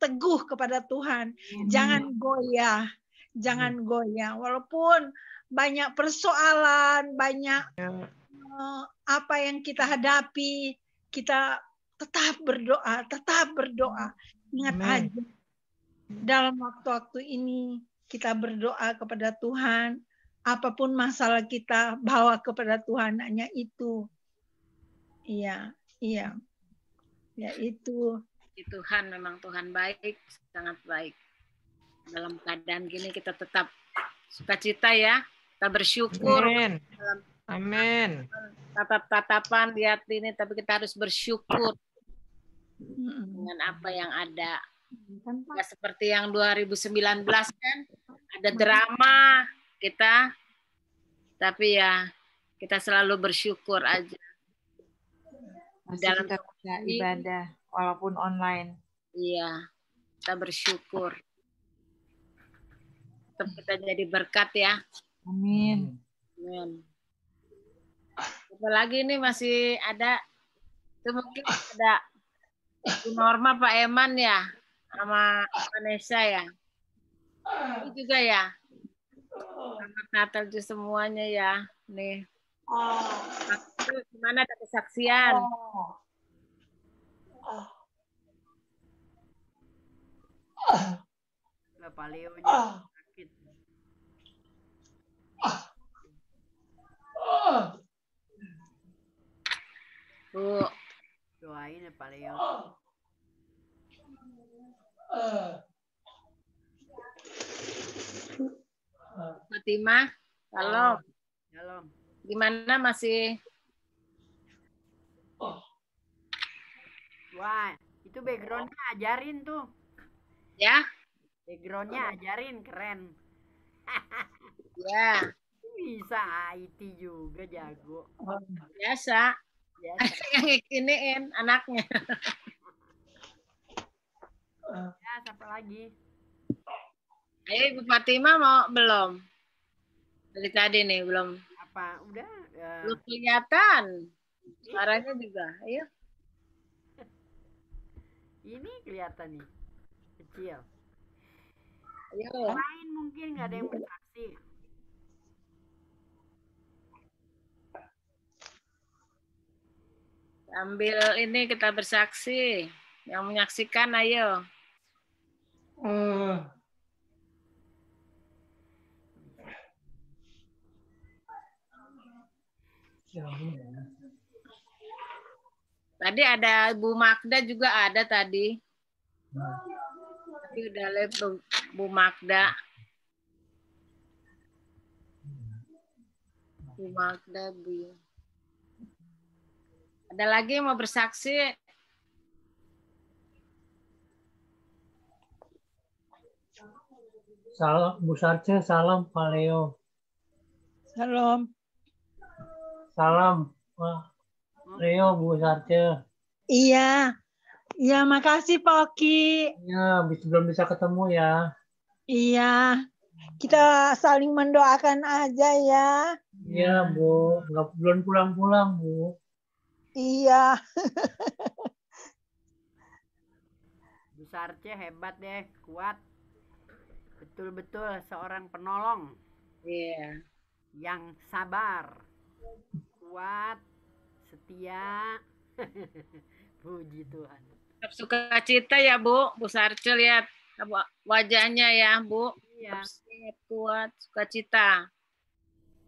Speaker 5: teguh kepada Tuhan. Jangan goyah. Jangan goyah. Walaupun banyak persoalan, banyak apa yang kita hadapi, kita tetap berdoa. Ingat aja, dalam waktu-waktu ini kita berdoa kepada Tuhan, apapun masalah kita bawa kepada Tuhan, hanya itu. Iya, iya. Ya itu.
Speaker 2: Tuhan memang Tuhan baik, sangat baik. Dalam keadaan gini kita tetap sukacita ya, kita bersyukur.
Speaker 6: Amin. Amin.
Speaker 2: Tatap-tatapan lihat ini, tapi kita harus bersyukur dengan apa yang ada. Nggak seperti yang 2019 kan, ada drama kita, tapi ya kita selalu bersyukur aja.
Speaker 11: Masih
Speaker 2: Dalam
Speaker 11: kita bisa ibadah walaupun online.
Speaker 2: Iya, kita bersyukur. Tetap kita jadi berkat ya.
Speaker 11: Amin.
Speaker 2: Amin. Apalagi ini masih ada, itu mungkin ada Bu Norma, Pak Eman ya, sama Vanessa ya. Itu juga ya. Selamat Natal juga semuanya ya. Nih. Gimana ada kesaksian?
Speaker 7: Bapak Leonya sakit.
Speaker 2: Bu,
Speaker 7: Doain ya Pak Leo.
Speaker 2: Fatimah, halo.
Speaker 7: Shalom.
Speaker 2: Gimana masih?
Speaker 7: Wah, itu backgroundnya ajarin tuh.
Speaker 2: Ya?
Speaker 7: Backgroundnya ajarin, keren.
Speaker 2: Ya.
Speaker 7: Bisa IT juga jago.
Speaker 2: Biasa.
Speaker 7: Biasa.
Speaker 2: Yang ngikiniin anaknya.
Speaker 7: Ya, siapa lagi?
Speaker 2: Ayo Ibu Fatimah mau belum? Dari tadi nih belum.
Speaker 7: Apa? Udah.
Speaker 2: Belum kelihatan. Suaranya juga. Ayo.
Speaker 7: Ini kelihatan nih. Kecil.
Speaker 2: Ayo.
Speaker 7: Lain mungkin nggak ada yang bersaksi.
Speaker 2: Sambil ini kita bersaksi. Yang menyaksikan ayo. Tadi ada Bu Magda juga ada tadi. Tapi udah live Bu Magda. Bu Magda, Bu. Ada lagi yang mau bersaksi?
Speaker 12: Salam Bu Sarce, salam Pak Leo.
Speaker 5: Salam.
Speaker 12: Salam Pak Leo, Bu Sarce.
Speaker 5: Iya. Iya, makasih Pak Oki.
Speaker 12: Ya, belum bisa ketemu ya.
Speaker 5: Iya. Kita saling mendoakan aja ya.
Speaker 12: Iya, Bu. Belum pulang-pulang, Bu.
Speaker 5: Iya.
Speaker 7: Bu Sarce hebat deh, kuat. Betul-betul seorang penolong.
Speaker 2: Iya.
Speaker 7: Yang sabar. Kuat, setia. Puji Tuhan.
Speaker 2: Tetap sukacita ya Bu. Bu Sarce lihat wajahnya ya Bu.
Speaker 7: Iya.
Speaker 2: Tetap kuat, sukacita.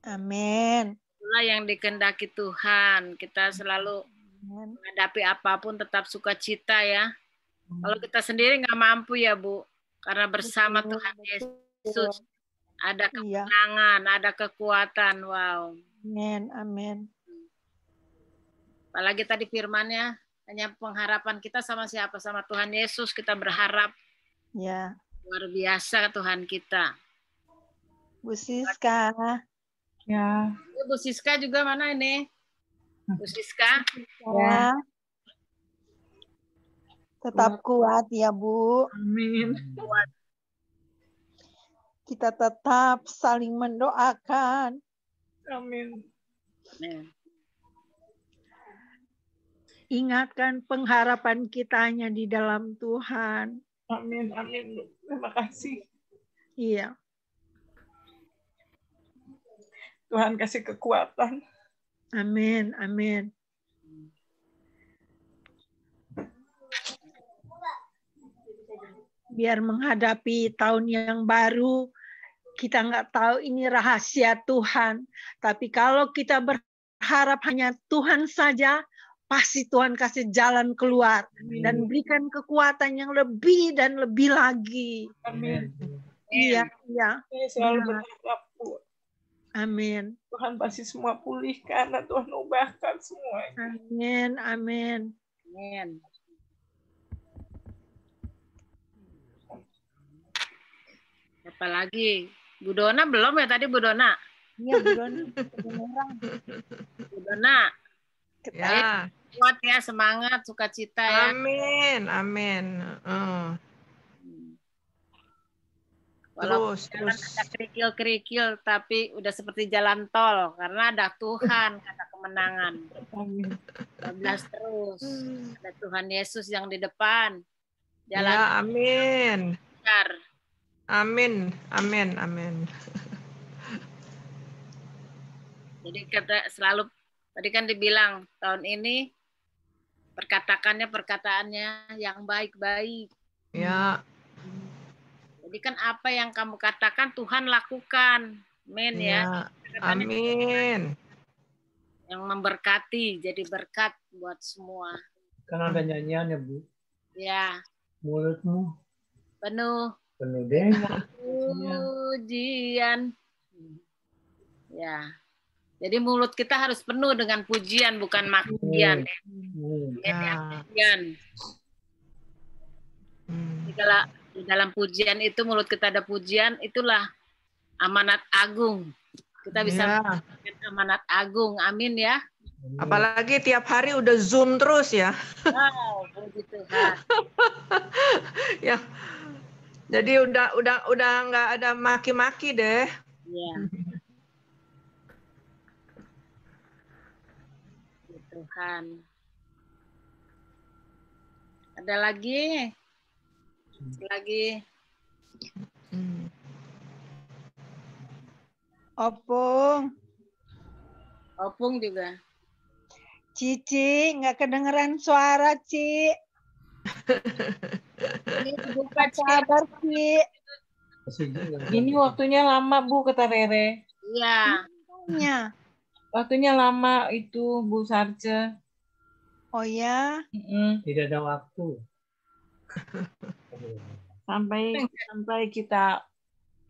Speaker 5: Amin.
Speaker 2: Itulah yang dikehendaki Tuhan. Kita selalu menghadapi apapun tetap sukacita ya. Kalau kita sendiri nggak mampu ya Bu. Karena bersama Tuhan Yesus ada kemenangan, ada kekuatan. Wow.
Speaker 5: Amin, amin.
Speaker 2: Apalagi tadi firman-Nya, hanya pengharapan kita sama siapa? Sama Tuhan Yesus kita berharap.
Speaker 5: Ya.
Speaker 2: Luar biasa Tuhan kita.
Speaker 5: Bu Siska.
Speaker 11: Ya.
Speaker 2: Bu Siska juga mana ini? Bu Siska.
Speaker 5: Ya. Tetap kuat ya Bu.
Speaker 6: Amin.
Speaker 2: Kuat.
Speaker 5: Kita tetap saling mendoakan.
Speaker 6: Amin.
Speaker 5: Ingatkan pengharapan kita hanya di dalam Tuhan.
Speaker 6: Amin. Amin. Terima kasih.
Speaker 5: Iya.
Speaker 6: Tuhan kasih kekuatan.
Speaker 5: Amin. Amin. Biar menghadapi tahun yang baru kita nggak tahu ini rahasia Tuhan. Tapi kalau kita berharap hanya Tuhan saja, pasti Tuhan kasih jalan keluar dan berikan kekuatan yang lebih dan lebih lagi.
Speaker 11: Amin.
Speaker 5: Iya, iya.
Speaker 11: Saya selalu berharap, Bu.
Speaker 5: Amin.
Speaker 11: Tuhan pasti semua pulihkan dan Tuhan ubahkan semuanya.
Speaker 5: Amin, amin.
Speaker 2: Amin. Apalagi Bu Dona belum ya tadi Bu Dona?
Speaker 5: Iya Bu Dona.
Speaker 2: Bu Dona.
Speaker 6: Ya.
Speaker 2: Kuat ya, semangat, sukacita ya.
Speaker 6: Amin, amin.
Speaker 2: Walaupun jalan ada kerikil-kerikil, tapi udah seperti jalan tol karena ada Tuhan, kata kemenangan. 12 terus. Ada Tuhan Yesus yang di depan. Jalan.
Speaker 6: Ya, amin.
Speaker 2: Benar.
Speaker 6: Amin, amin, amin.
Speaker 2: Jadi kata selalu tadi kan dibilang tahun ini perkataannya yang baik-baik.
Speaker 6: Ya.
Speaker 2: Jadi kan apa yang kamu katakan Tuhan lakukan. Amin ya.
Speaker 6: Amin.
Speaker 2: Yang memberkati, jadi berkat buat semua.
Speaker 12: Kan ada nyanyian ya, Bu.
Speaker 2: Ya.
Speaker 12: Mulutmu
Speaker 2: Penuh.
Speaker 12: penuh dengan
Speaker 2: Pujian. Ya. Jadi mulut kita harus penuh dengan pujian, bukan makian. Ya. Pujian. Di dalam pujian itu mulut kita ada pujian, itulah amanat agung. Kita bisa mendapatkan amanat agung. Amin ya.
Speaker 6: Apalagi tiap hari udah Zoom terus ya.
Speaker 2: Wow, puji Tuhan.
Speaker 6: Ya. Jadi udah nggak ada maki-maki deh.
Speaker 2: Iya. Tuhan. Ada lagi?
Speaker 5: Opung.
Speaker 2: Opung juga.
Speaker 5: Cici, nggak kedengeran suara, Ci.
Speaker 2: Buka
Speaker 5: kabar, Ci.
Speaker 11: Ini waktunya lama, Bu, kata Rere.
Speaker 2: Iya.
Speaker 11: Waktunya lama itu, Bu Sarce.
Speaker 5: Oh ya?
Speaker 12: Tidak ada waktu.
Speaker 11: Sampai kita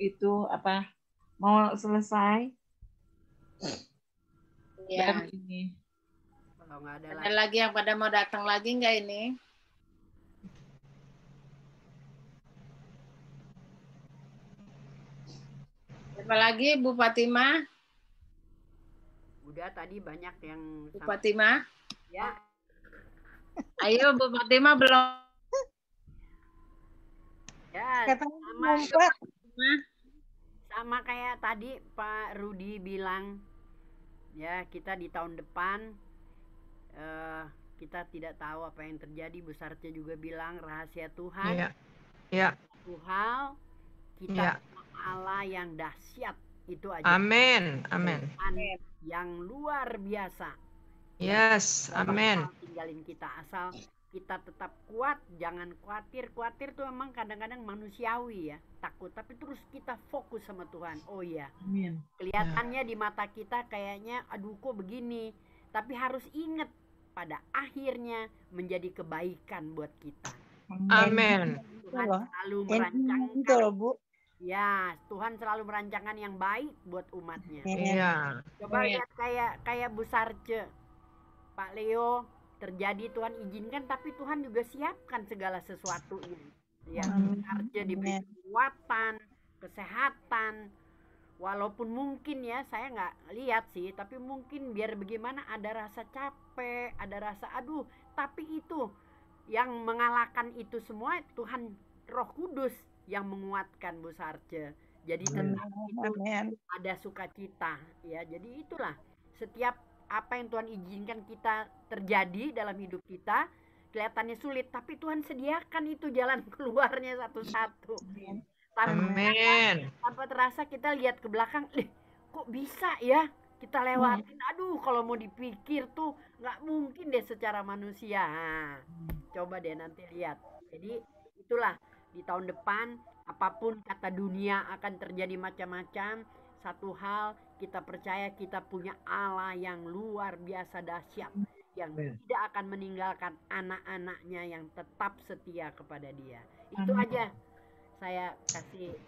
Speaker 11: itu apa mau selesai.
Speaker 2: Iya.
Speaker 11: Baru ini.
Speaker 7: Kalau nggak
Speaker 2: Ada lagi yang pada mau datang lagi nggak ini? Siapa lagi, Bu Fatimah?
Speaker 7: Udah tadi banyak yang
Speaker 2: Bu Fatimah?
Speaker 7: Ya.
Speaker 2: Ayo Bu Fatimah belum.
Speaker 7: Ya, sama kayak tadi Pak Rudi bilang, ya kita di tahun depan kita tidak tahu apa yang terjadi. Bu Sarce juga bilang rahasia Tuhan.
Speaker 6: Iya.
Speaker 7: Satu hal kita Allah yang dahsyat itu aja.
Speaker 6: Amin, amin.
Speaker 7: Yang luar biasa.
Speaker 6: Yes, amin.
Speaker 7: Tinggalin kita asal kita tetap kuat, jangan khawatir. Khawatir tuh emang kadang-kadang manusiawi ya, takut. Tapi terus kita fokus sama Tuhan. Oh iya.
Speaker 11: Amin.
Speaker 7: Kelihatannya di mata kita kayaknya, aduh kok begini. Tapi harus ingat pada akhirnya menjadi kebaikan buat kita.
Speaker 6: Amin.
Speaker 7: Tuhan selalu merancangkan. Ya, Tuhan selalu merancangkan yang baik buat umatnya.
Speaker 6: Iya.
Speaker 7: Coba lihat kayak Bu Sarce, Pak Leo, terjadi Tuhan izinkan, tapi Tuhan juga siapkan segala sesuatunya. Ya, Sarce diberi kekuatan, kesehatan. Walaupun mungkin ya saya nggak lihat sih, tapi mungkin biar bagaimana ada rasa capek, ada rasa aduh, tapi itu yang mengalahkan itu semua Tuhan Roh Kudus yang menguatkan Bu Sarce. Jadi tetap itu ada sukacita ya. Jadi itulah setiap apa yang Tuhan izinkan kita terjadi dalam hidup kita kelihatannya sulit, tapi Tuhan sediakan itu jalan keluarnya satu-satu. Tanpa terasa kita lihat ke belakang, kok bisa ya kita lewatin. Aduh, kalau mau dipikir tuh nggak mungkin deh secara manusia. Coba deh nanti lihat. Jadi itulah di tahun depan Apapun kata dunia akan terjadi macam-macam. Satu hal, kita percaya kita punya Allah yang luar biasa dahsyat, yang tidak akan meninggalkan anak-anaknya yang tetap setia kepada Dia. Itu aja saya kasih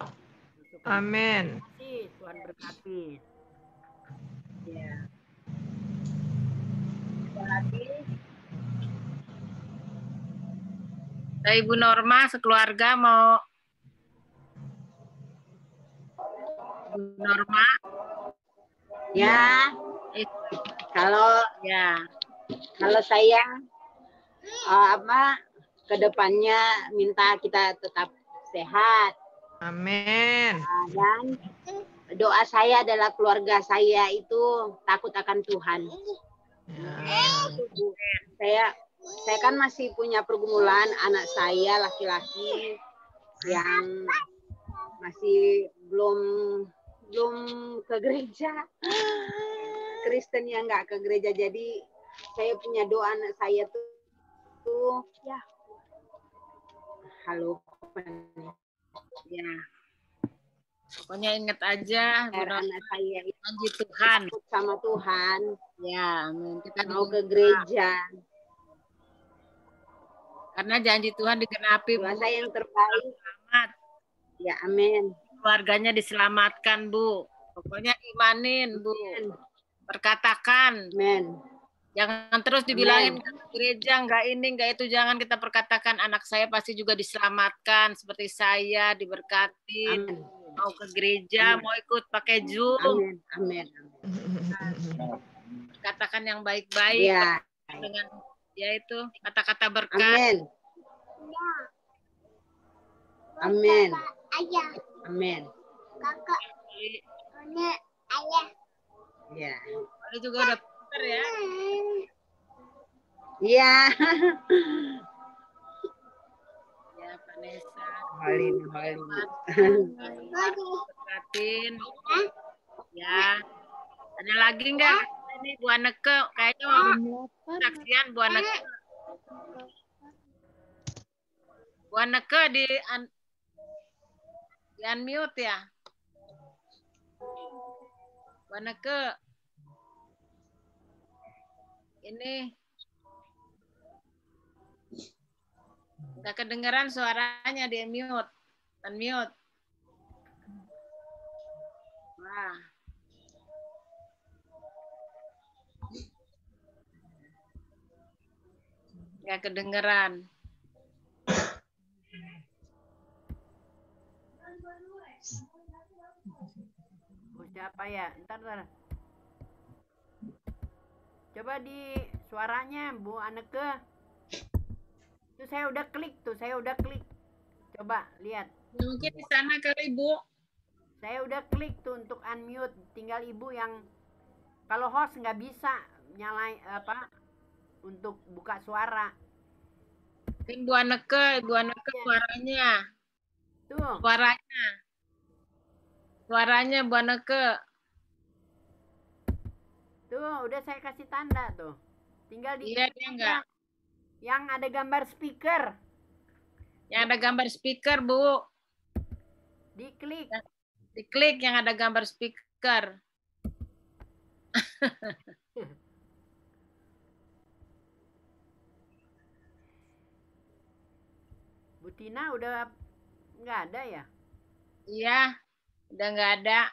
Speaker 7: masukan.
Speaker 6: Amin.
Speaker 7: Terima kasih, Tuhan berkati.
Speaker 2: Ya. Ada lagi? Ibu Norma sekeluarga mau. Bu Norma.
Speaker 1: Ya, kalau saya ke depannya minta kita tetap sehat.
Speaker 6: Amin.
Speaker 1: Dan doa saya adalah keluarga saya itu takut akan Tuhan. Saya kan masih punya pergumulan, anak saya laki-laki yang masih belum ke gereja, Kristen yang nggak ke gereja. Jadi saya punya doa anak saya tuh ya, halo
Speaker 2: ya, pokoknya ingat aja
Speaker 1: anak saya
Speaker 2: janji Tuhan
Speaker 1: sama Tuhan,
Speaker 2: ya, amin. Kita
Speaker 1: mau ke gereja
Speaker 2: karena janji Tuhan digenapi.
Speaker 1: Doa saya yang terbaik.
Speaker 2: Selamat.
Speaker 1: Ya, amin.
Speaker 2: Keluarganya diselamatkan, Bu. Pokoknya imanin, Bu. Perkatakan.
Speaker 1: Amin.
Speaker 2: Jangan terus dibilangin gereja, enggak ini, enggak itu. Jangan kita perkatakan anak saya pasti juga diselamatkan. Seperti saya, diberkati.
Speaker 1: Amin.
Speaker 2: Mau ke gereja, mau ikut pakai Zoom.
Speaker 1: Amin. Amin.
Speaker 2: Katakan yang baik-baik.
Speaker 1: Ya.
Speaker 2: Dengan ya itu kata-kata berkat.
Speaker 1: Amin. Amin. Ayah. Amin.
Speaker 2: Kakak.
Speaker 1: Ayah. Ya.
Speaker 2: Ada juga udah pintar ya.
Speaker 1: Iya.
Speaker 2: Ya, Vanessa.
Speaker 1: Malin.
Speaker 2: Berkatin. Ya. Ada lagi enggak? Ini Bu Anneke kayaknya mau saksian Bu Anneke. Bu Anneke di unmute ya. Bu Anneke. Ini enggak kedengeran suaranya, di mute. Unmute. Wah. Nggak kedengeran.
Speaker 7: Siapa ya? Ntar. Coba di suaranya Bu Anneke. Itu saya udah klik tuh, Coba lihat.
Speaker 2: Mungkin di sana kali Bu.
Speaker 7: Saya udah klik tuh untuk unmute. Tinggal Ibu yang kalau host nggak bisa nyalain untuk buka suara.
Speaker 2: Bu Anneke suaranya.
Speaker 7: Tuh.
Speaker 2: Suaranya Bu Anneke.
Speaker 7: Tuh, udah saya kasih tanda tuh. Tinggal di
Speaker 2: dia enggak.
Speaker 7: Yang ada gambar speaker.
Speaker 2: Yang ada gambar speaker, Bu.
Speaker 7: Diklik.
Speaker 2: Diklik yang ada gambar speaker.
Speaker 7: Bu Tina udah nggak ada ya?
Speaker 2: Iya, udah nggak ada.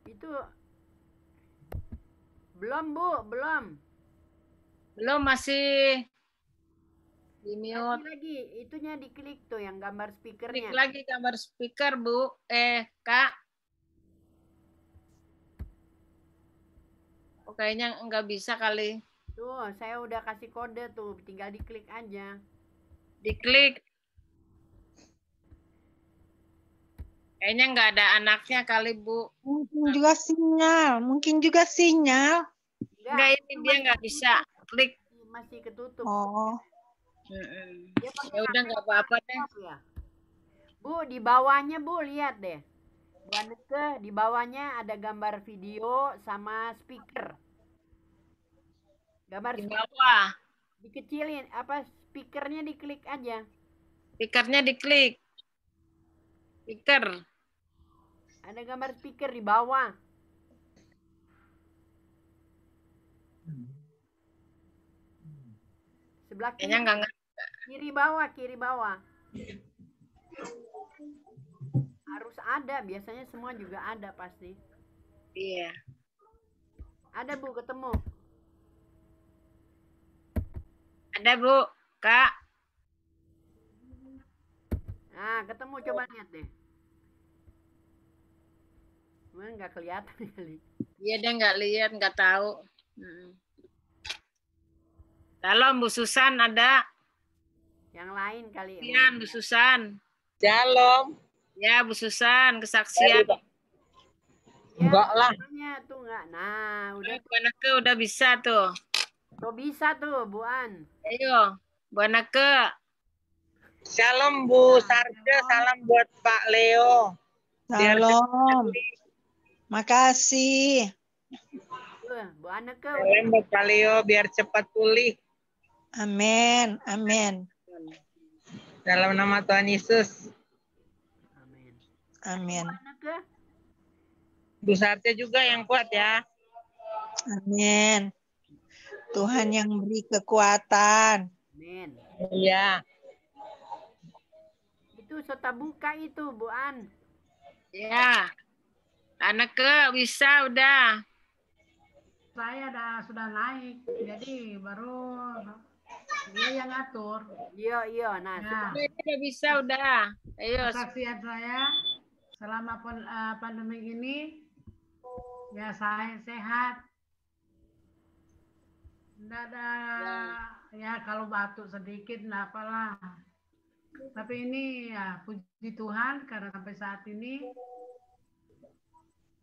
Speaker 7: Itu belum Bu, belum.
Speaker 2: Belum, masih di mute.
Speaker 7: Lagi, itunya diklik tuh yang gambar speakernya.
Speaker 2: Klik lagi gambar speaker, Bu. Kak. Oh, kayaknya nggak bisa kali.
Speaker 7: Tuh, saya udah kasih kode tuh, tinggal diklik aja.
Speaker 2: Diklik. Kayaknya nggak ada anaknya kali, Bu.
Speaker 5: Mungkin juga sinyal.
Speaker 2: Enggak, ini dia nggak bisa klik.
Speaker 7: Masih ketutup.
Speaker 5: Oh.
Speaker 2: Ya udah nggak apa-apa deh.
Speaker 7: Ya. Bu, di bawahnya Bu lihat deh. Bu Anneke, di bawahnya ada gambar video sama speaker. Gambar
Speaker 2: di bawah.
Speaker 7: Dikecilin, apa speakernya diklik aja.
Speaker 2: Speakernya diklik. Speaker.
Speaker 7: Ada gambar speaker di bawah. Sebelah kiri.
Speaker 2: Kayaknya nggak ngerti.
Speaker 7: Kiri bawah. Harus ada, biasanya semua juga ada pasti.
Speaker 2: Iya.
Speaker 7: Ada Bu, ketemu.
Speaker 2: Ada Bu, Kak.
Speaker 7: Nah, ketemu, coba lihat deh. Emang nggak kelihatan kali.
Speaker 2: Iya, dia nggak lihat, nggak tahu. Shalom Bu Susan ada.
Speaker 7: Yang lain kali.
Speaker 2: Iya, Bu Susan.
Speaker 13: Shalom.
Speaker 2: Ya, Bu Susan, kesaksian.
Speaker 13: Enggak lah.
Speaker 7: Tuh enggak. Nah, udah.
Speaker 2: Bu Anake udah bisa tuh.
Speaker 7: Tuh bisa tuh, Bu An.
Speaker 2: Ayo, Bu Anake.
Speaker 13: Shalom Bu Sarja, salam buat Pak Leo.
Speaker 14: Shalom. Makasih.
Speaker 7: Bu Anake.
Speaker 13: Salam buat Pak Leo biar cepat pulih.
Speaker 14: Amin. Amin.
Speaker 13: Dalam nama Tuhan Yesus.
Speaker 14: Amin.
Speaker 13: Bu Sarja juga yang kuat ya.
Speaker 14: Amin. Tuhan yang beri kekuatan.
Speaker 7: Amin.
Speaker 13: Iya.
Speaker 7: Itu serta buka itu, Bu An.
Speaker 2: Ya. Anake bisa udah.
Speaker 8: Saya sudah naik, jadi baru dia yang ngatur.
Speaker 7: Iya. Nah,
Speaker 2: udah bisa udah. Ayo.
Speaker 8: Kesaksian saya selama pandemi ini, ya saya sehat. Tidak ada, ya kalau batuk sedikit, enggak apalah. Tapi ini ya puji Tuhan karena sampai saat ini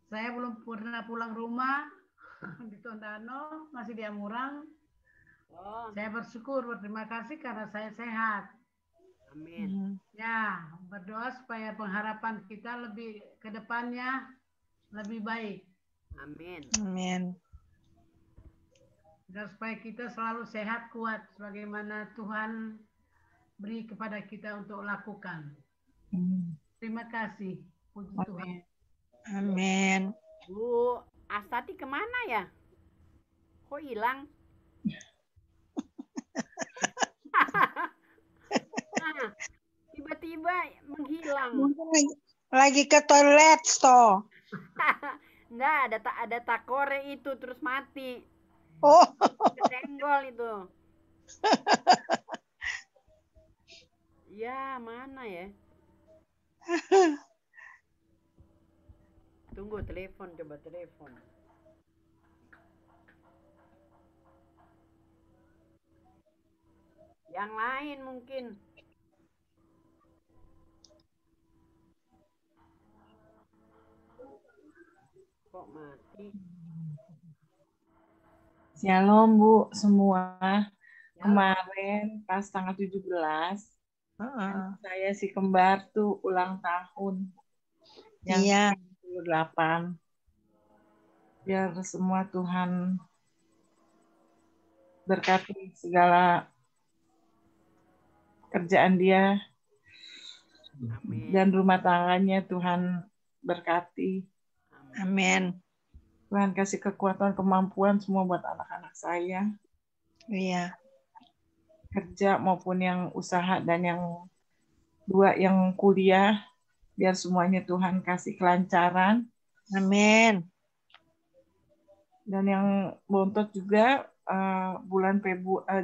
Speaker 8: saya belum pernah pulang rumah di Tondano, masih di Amurang. Saya berterima kasih karena saya sehat.
Speaker 7: Amin.
Speaker 8: Ya, berdoa supaya pengharapan kita lebih ke depannya lebih baik.
Speaker 7: Amin.
Speaker 14: Amin.
Speaker 8: Dan supaya kita selalu sehat, kuat, sebagaimana Tuhan beri kepada kita untuk lakukan. Terima kasih. Puji Tuhan.
Speaker 14: Amin.
Speaker 7: Bu Astati kemana ya? Kok hilang? Tiba-tiba menghilang.
Speaker 14: Mungkin lagi ke toilet, toh.
Speaker 7: Enggak, ada takore itu terus mati.
Speaker 14: Oh.
Speaker 7: Kesenggol itu. Ya, mana ya? Tunggu telepon, coba telepon. Yang lain mungkin. Kok mati?
Speaker 11: Shalom Bu semua. Kemarin pas tanggal 17 saya si kembar tuh ulang tahun yang 28. Biar semua Tuhan berkati segala kerjaan dia.
Speaker 7: Amin.
Speaker 11: Dan rumah tangganya Tuhan berkati.
Speaker 14: Amin.
Speaker 11: Tuhan kasih kekuatan, kemampuan semua buat anak-anak saya.
Speaker 14: Iya.
Speaker 11: Kerja maupun yang usaha dan yang dua yang kuliah. Biar semuanya Tuhan kasih kelancaran.
Speaker 14: Amin.
Speaker 11: Dan yang bontot juga bulan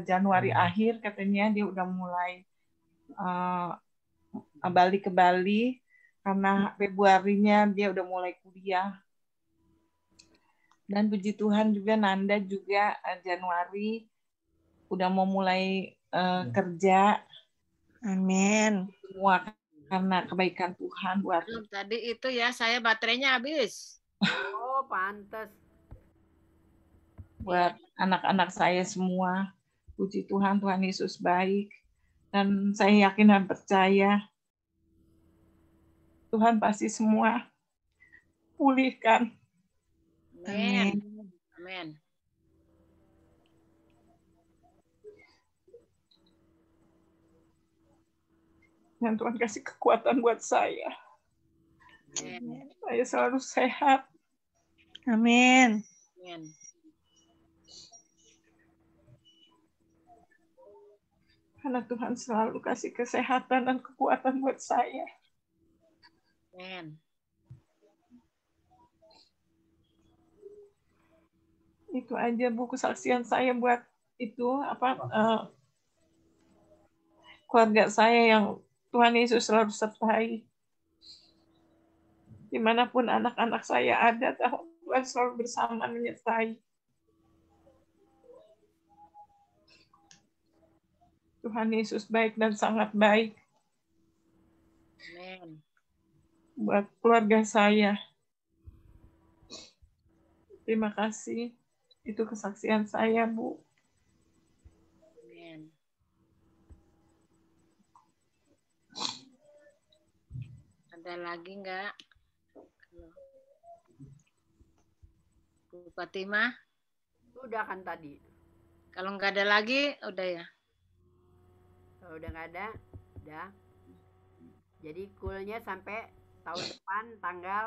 Speaker 11: Januari akhir katanya dia udah mulai balik ke Bali. Karena Februarinya dia udah mulai kuliah. Dan puji Tuhan juga Nanda juga Januari udah mau mulai kerja.
Speaker 14: Amin.
Speaker 11: Semua karena kebaikan Tuhan buat.
Speaker 2: Tadi itu ya saya baterainya habis.
Speaker 7: Oh, pantas.
Speaker 11: Buat anak-anak saya semua. Puji Tuhan, Tuhan Yesus baik. Dan saya yakin dan percaya Tuhan pasti semua pulihkan.
Speaker 2: Amin. Amin.
Speaker 11: Dan Tuhan kasih kekuatan buat saya. Saya selalu sehat.
Speaker 14: Amin.
Speaker 2: Amin.
Speaker 11: Karena Tuhan selalu kasih kesehatan dan kekuatan buat saya.
Speaker 2: Amin.
Speaker 11: Itu aja Bu kesaksian saya buat itu keluarga saya yang Tuhan Yesus selalu sertai. Dimanapun anak-anak saya ada, Tuhan selalu bersama menyertai. Tuhan Yesus baik dan sangat baik.
Speaker 2: Amin.
Speaker 11: Buat keluarga saya. Terima kasih. Itu kesaksian saya, Bu.
Speaker 2: Amin. Ada lagi enggak? Bu Fatimah?
Speaker 7: Udah kan tadi.
Speaker 2: Kalau nggak ada lagi, udah ya?
Speaker 7: Kalau udah nggak ada, udah. Jadi coolnya sampai tahun depan tanggal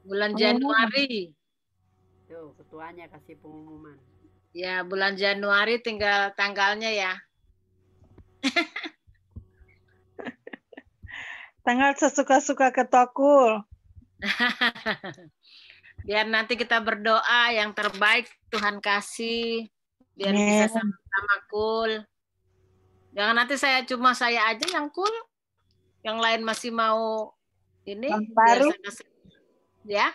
Speaker 2: bulan Januari.
Speaker 7: Tuh, ketuanya kasih pengumuman.
Speaker 2: Ya, bulan Januari tinggal tanggalnya ya.
Speaker 14: Tanggal sesuka-suka Ketua Kul.
Speaker 2: Biar nanti kita berdoa yang terbaik Tuhan kasih. Biar bisa sama-sama cool. Jangan nanti cuma saya aja yang cool. Yang lain masih mau ini.
Speaker 14: Tahun baru.
Speaker 2: Ya.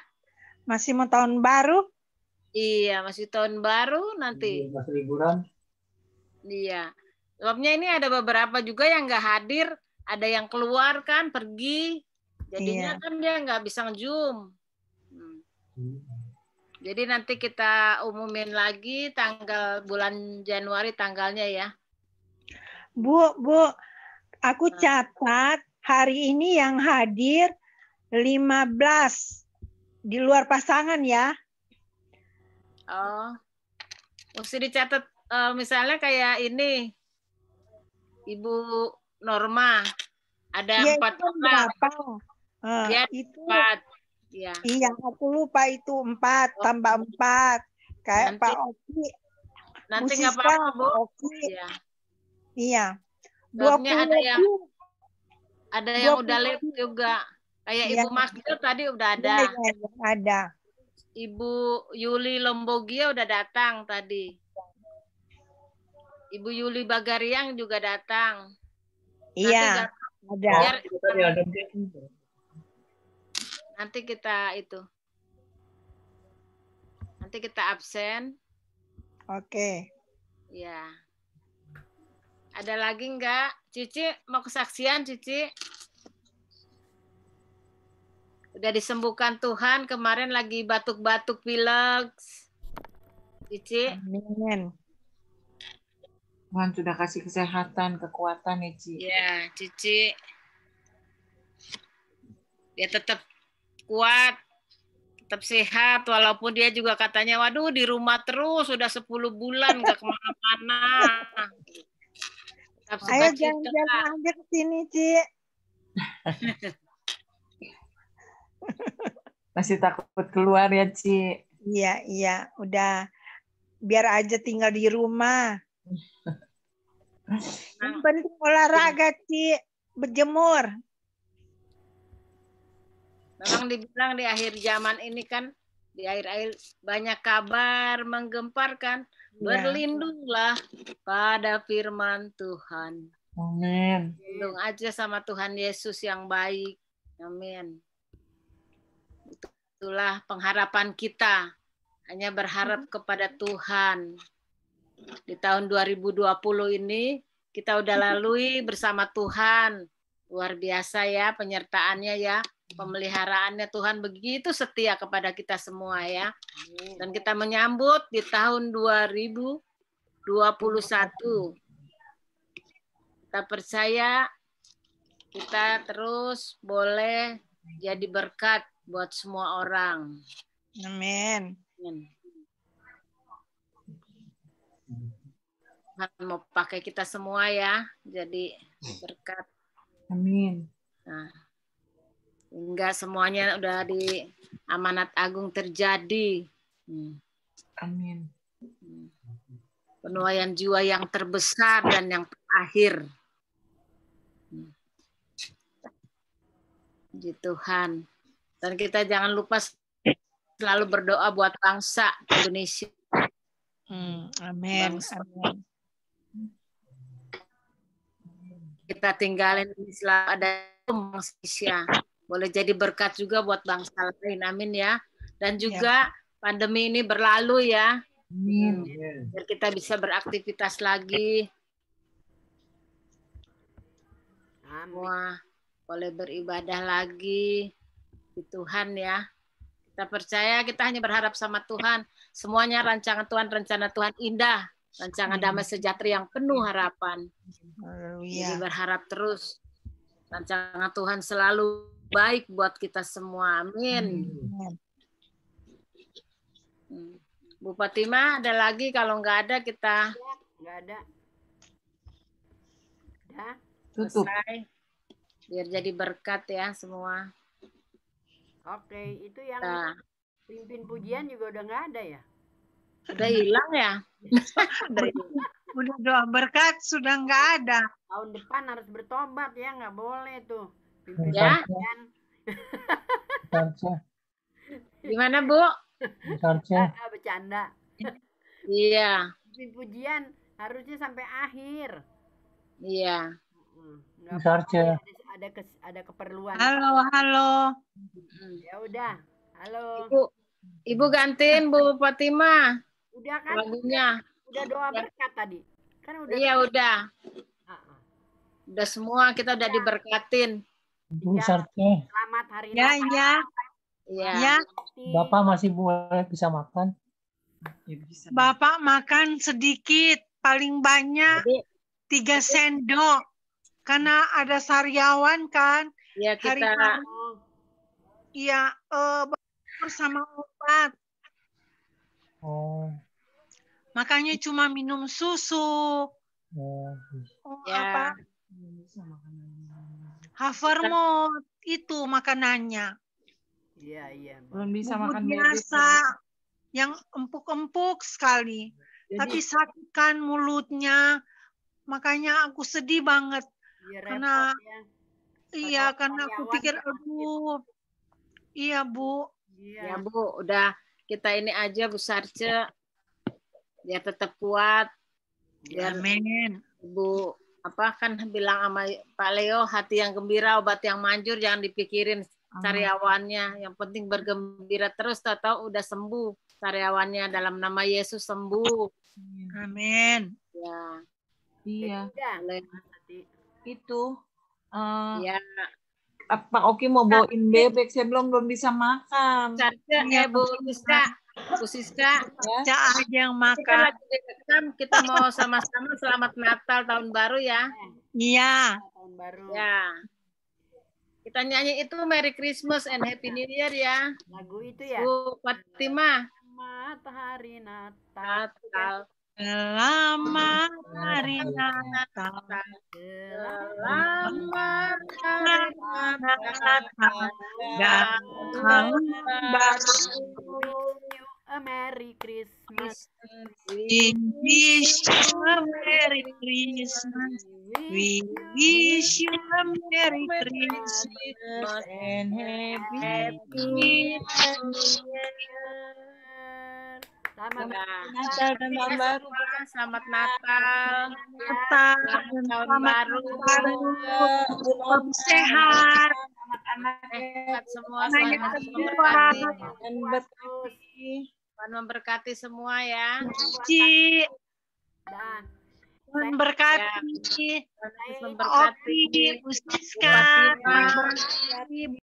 Speaker 14: Masih mau tahun baru.
Speaker 2: Iya, masih tahun baru nanti.
Speaker 12: Masih liburan.
Speaker 2: Iya. Sebabnya ini ada beberapa juga yang nggak hadir. Ada yang keluar kan, pergi. Jadinya kan dia nggak bisa nge-zoom. Jadi nanti kita umumin lagi tanggal bulan Januari tanggalnya ya.
Speaker 14: Bu, aku catat hari ini yang hadir 15 di luar pasangan ya.
Speaker 2: Oh, mesti dicatat misalnya kayak ini Ibu Norma ada
Speaker 14: Ya,
Speaker 2: 4 orang. Dia
Speaker 14: itu
Speaker 2: 4. Ya.
Speaker 14: Iya, aku lupa itu 4 tambah 4. Kayak
Speaker 2: Nanti,
Speaker 14: Pak Oki.
Speaker 2: Nanti nggak apa-apa, Bu.
Speaker 14: Oki. Iya.
Speaker 2: Sebabnya
Speaker 14: 20
Speaker 2: ada yang udah live juga. Kayak Ibu Magda tadi udah ada.
Speaker 14: Ya, ada.
Speaker 2: Ibu Yuli Lombogia udah datang tadi. Ibu Yuli Bagariang juga datang.
Speaker 14: Iya, ada.
Speaker 2: Nanti kita itu. Nanti kita absen.
Speaker 14: Oke.
Speaker 2: Ya. Ada lagi enggak? Cici mau kesaksian, Cici? Udah disembuhkan Tuhan, kemarin lagi batuk-batuk pilek. Cici.
Speaker 14: Amin.
Speaker 11: Tuhan sudah kasih kesehatan, kekuatan ya, Ci.
Speaker 2: Ya, Cici. Dia tetap kuat, tetap sehat, walaupun dia juga katanya, waduh di rumah terus, sudah 10 bulan gak kemana-mana.
Speaker 14: Ayo jalan-jalan aja ke sini, Ci.
Speaker 11: Masih takut keluar ya, Ci?
Speaker 14: Iya. Udah. Biar aja tinggal di rumah. Yang penting olahraga, Ci. Berjemur.
Speaker 2: Memang dibilang di akhir zaman ini kan, di akhir-akhir banyak kabar menggemparkan. Berlindunglah pada firman Tuhan.
Speaker 11: Amin.
Speaker 2: Lindung aja sama Tuhan Yesus yang baik. Amin. Itulah pengharapan kita. Hanya berharap kepada Tuhan. Di tahun 2020 ini kita udah lalui bersama Tuhan. Luar biasa ya penyertaannya ya. Pemeliharaannya Tuhan begitu setia kepada kita semua ya. Dan kita menyambut di tahun 2021. Kita percaya kita terus boleh jadi berkat buat semua orang.
Speaker 14: Amin.
Speaker 2: Tuhan mau pakai kita semua ya, jadi berkat.
Speaker 11: Amin.
Speaker 2: Nah, hingga semuanya udah di amanat agung terjadi.
Speaker 11: Amin.
Speaker 2: Penuaian jiwa yang terbesar dan yang terakhir. Puji Tuhan. Dan kita jangan lupa selalu berdoa buat bangsa Indonesia.
Speaker 14: Amin. Amin.
Speaker 2: Kita tinggalin selalu ada Indonesia. Boleh jadi berkat juga buat bangsa lain. Amin ya. Dan juga pandemi ini berlalu ya.
Speaker 11: Amin.
Speaker 2: Biar kita bisa beraktivitas lagi. Semua boleh beribadah lagi di Tuhan ya. Kita percaya, kita hanya berharap sama Tuhan. Semuanya rancangan Tuhan, rencana Tuhan indah. Rancangan damai sejahtera yang penuh harapan. Jadi berharap terus. Rancangan Tuhan selalu baik buat kita semua. Amin. Bu Fatima, ada lagi? Kalau nggak ada, kita...
Speaker 7: Nggak ada. Udah.
Speaker 2: Selesai. Biar jadi berkat ya semua.
Speaker 7: Oke, itu yang pimpin pujian juga udah nggak ada ya?
Speaker 2: Udah hilang ya?
Speaker 5: Udah doa berkat sudah nggak ada.
Speaker 7: Tahun depan harus bertobat ya, nggak boleh tuh.
Speaker 2: Ya. Gimana Bu?
Speaker 7: Bercanda.
Speaker 2: Iya.
Speaker 7: Pimpin pujian harusnya sampai akhir.
Speaker 2: Iya.
Speaker 7: Ada keperluan.
Speaker 5: Halo.
Speaker 7: Ya udah. Halo.
Speaker 2: Ibu gantiin Bu Fatima.
Speaker 7: Udah kan?
Speaker 2: Lagunya.
Speaker 7: Udah doa berkat tadi. Kan udah.
Speaker 2: Iya udah. Udah semua kita udah diberkatin.
Speaker 7: Selamat hari Natal.
Speaker 2: Ya.
Speaker 12: Bapak masih boleh bisa makan.
Speaker 5: Bapak makan sedikit, paling banyak 3 sendok. Karena ada sariawan kan.
Speaker 2: Iya kita.
Speaker 5: Iya, bersama obat.
Speaker 12: Oh.
Speaker 5: Makanya cuma minum susu. Apa? Havermont itu makanannya.
Speaker 7: Iya.
Speaker 11: Belum bisa
Speaker 5: Bubur
Speaker 11: makan
Speaker 5: biasa yang empuk-empuk sekali. Tapi sakit kan mulutnya. Makanya aku sedih banget. Karena karena aku pikir aduh. Iya, Bu.
Speaker 2: Ya, Bu, udah kita ini aja Bu Sarce. Biar tetap kuat. Biar
Speaker 5: Amin.
Speaker 2: Bu kan bilang sama Pak Leo, hati yang gembira, obat yang manjur, jangan dipikirin karyawannya. Yang penting bergembira terus, tahu udah sembuh karyawannya, dalam nama Yesus sembuh.
Speaker 5: Amin.
Speaker 2: Ya.
Speaker 11: Iya. Itu.
Speaker 2: Ya.
Speaker 11: Pak Oki mau bawain bebek, saya belum bisa makan.
Speaker 2: Bu Siska.
Speaker 5: Ya aja yang makan.
Speaker 2: Kita mau sama-sama selamat Natal tahun baru ya.
Speaker 5: Iya.
Speaker 7: Tahun baru.
Speaker 2: Ya. Kita nyanyi itu Merry Christmas and Happy New Year ya.
Speaker 7: Lagu itu ya.
Speaker 2: Bu Fatima.
Speaker 7: Selamat hari Natal.
Speaker 5: Selamat hari Natal.
Speaker 2: Selamat hari
Speaker 5: Natal. Dan tahun baru.
Speaker 7: A Merry Christmas.
Speaker 5: We wish you a Merry Christmas. We wish you a Merry Christmas and Happy New Year.
Speaker 2: Selamat Natal dan tahun baru. Selamat Natal.
Speaker 5: Tahun baru. Sehat.
Speaker 2: Anak-anak semua. Tuhan memberkati semua ya.
Speaker 5: Tuhan berkati.
Speaker 2: Memberkati.
Speaker 5: Opi, Bu Siska.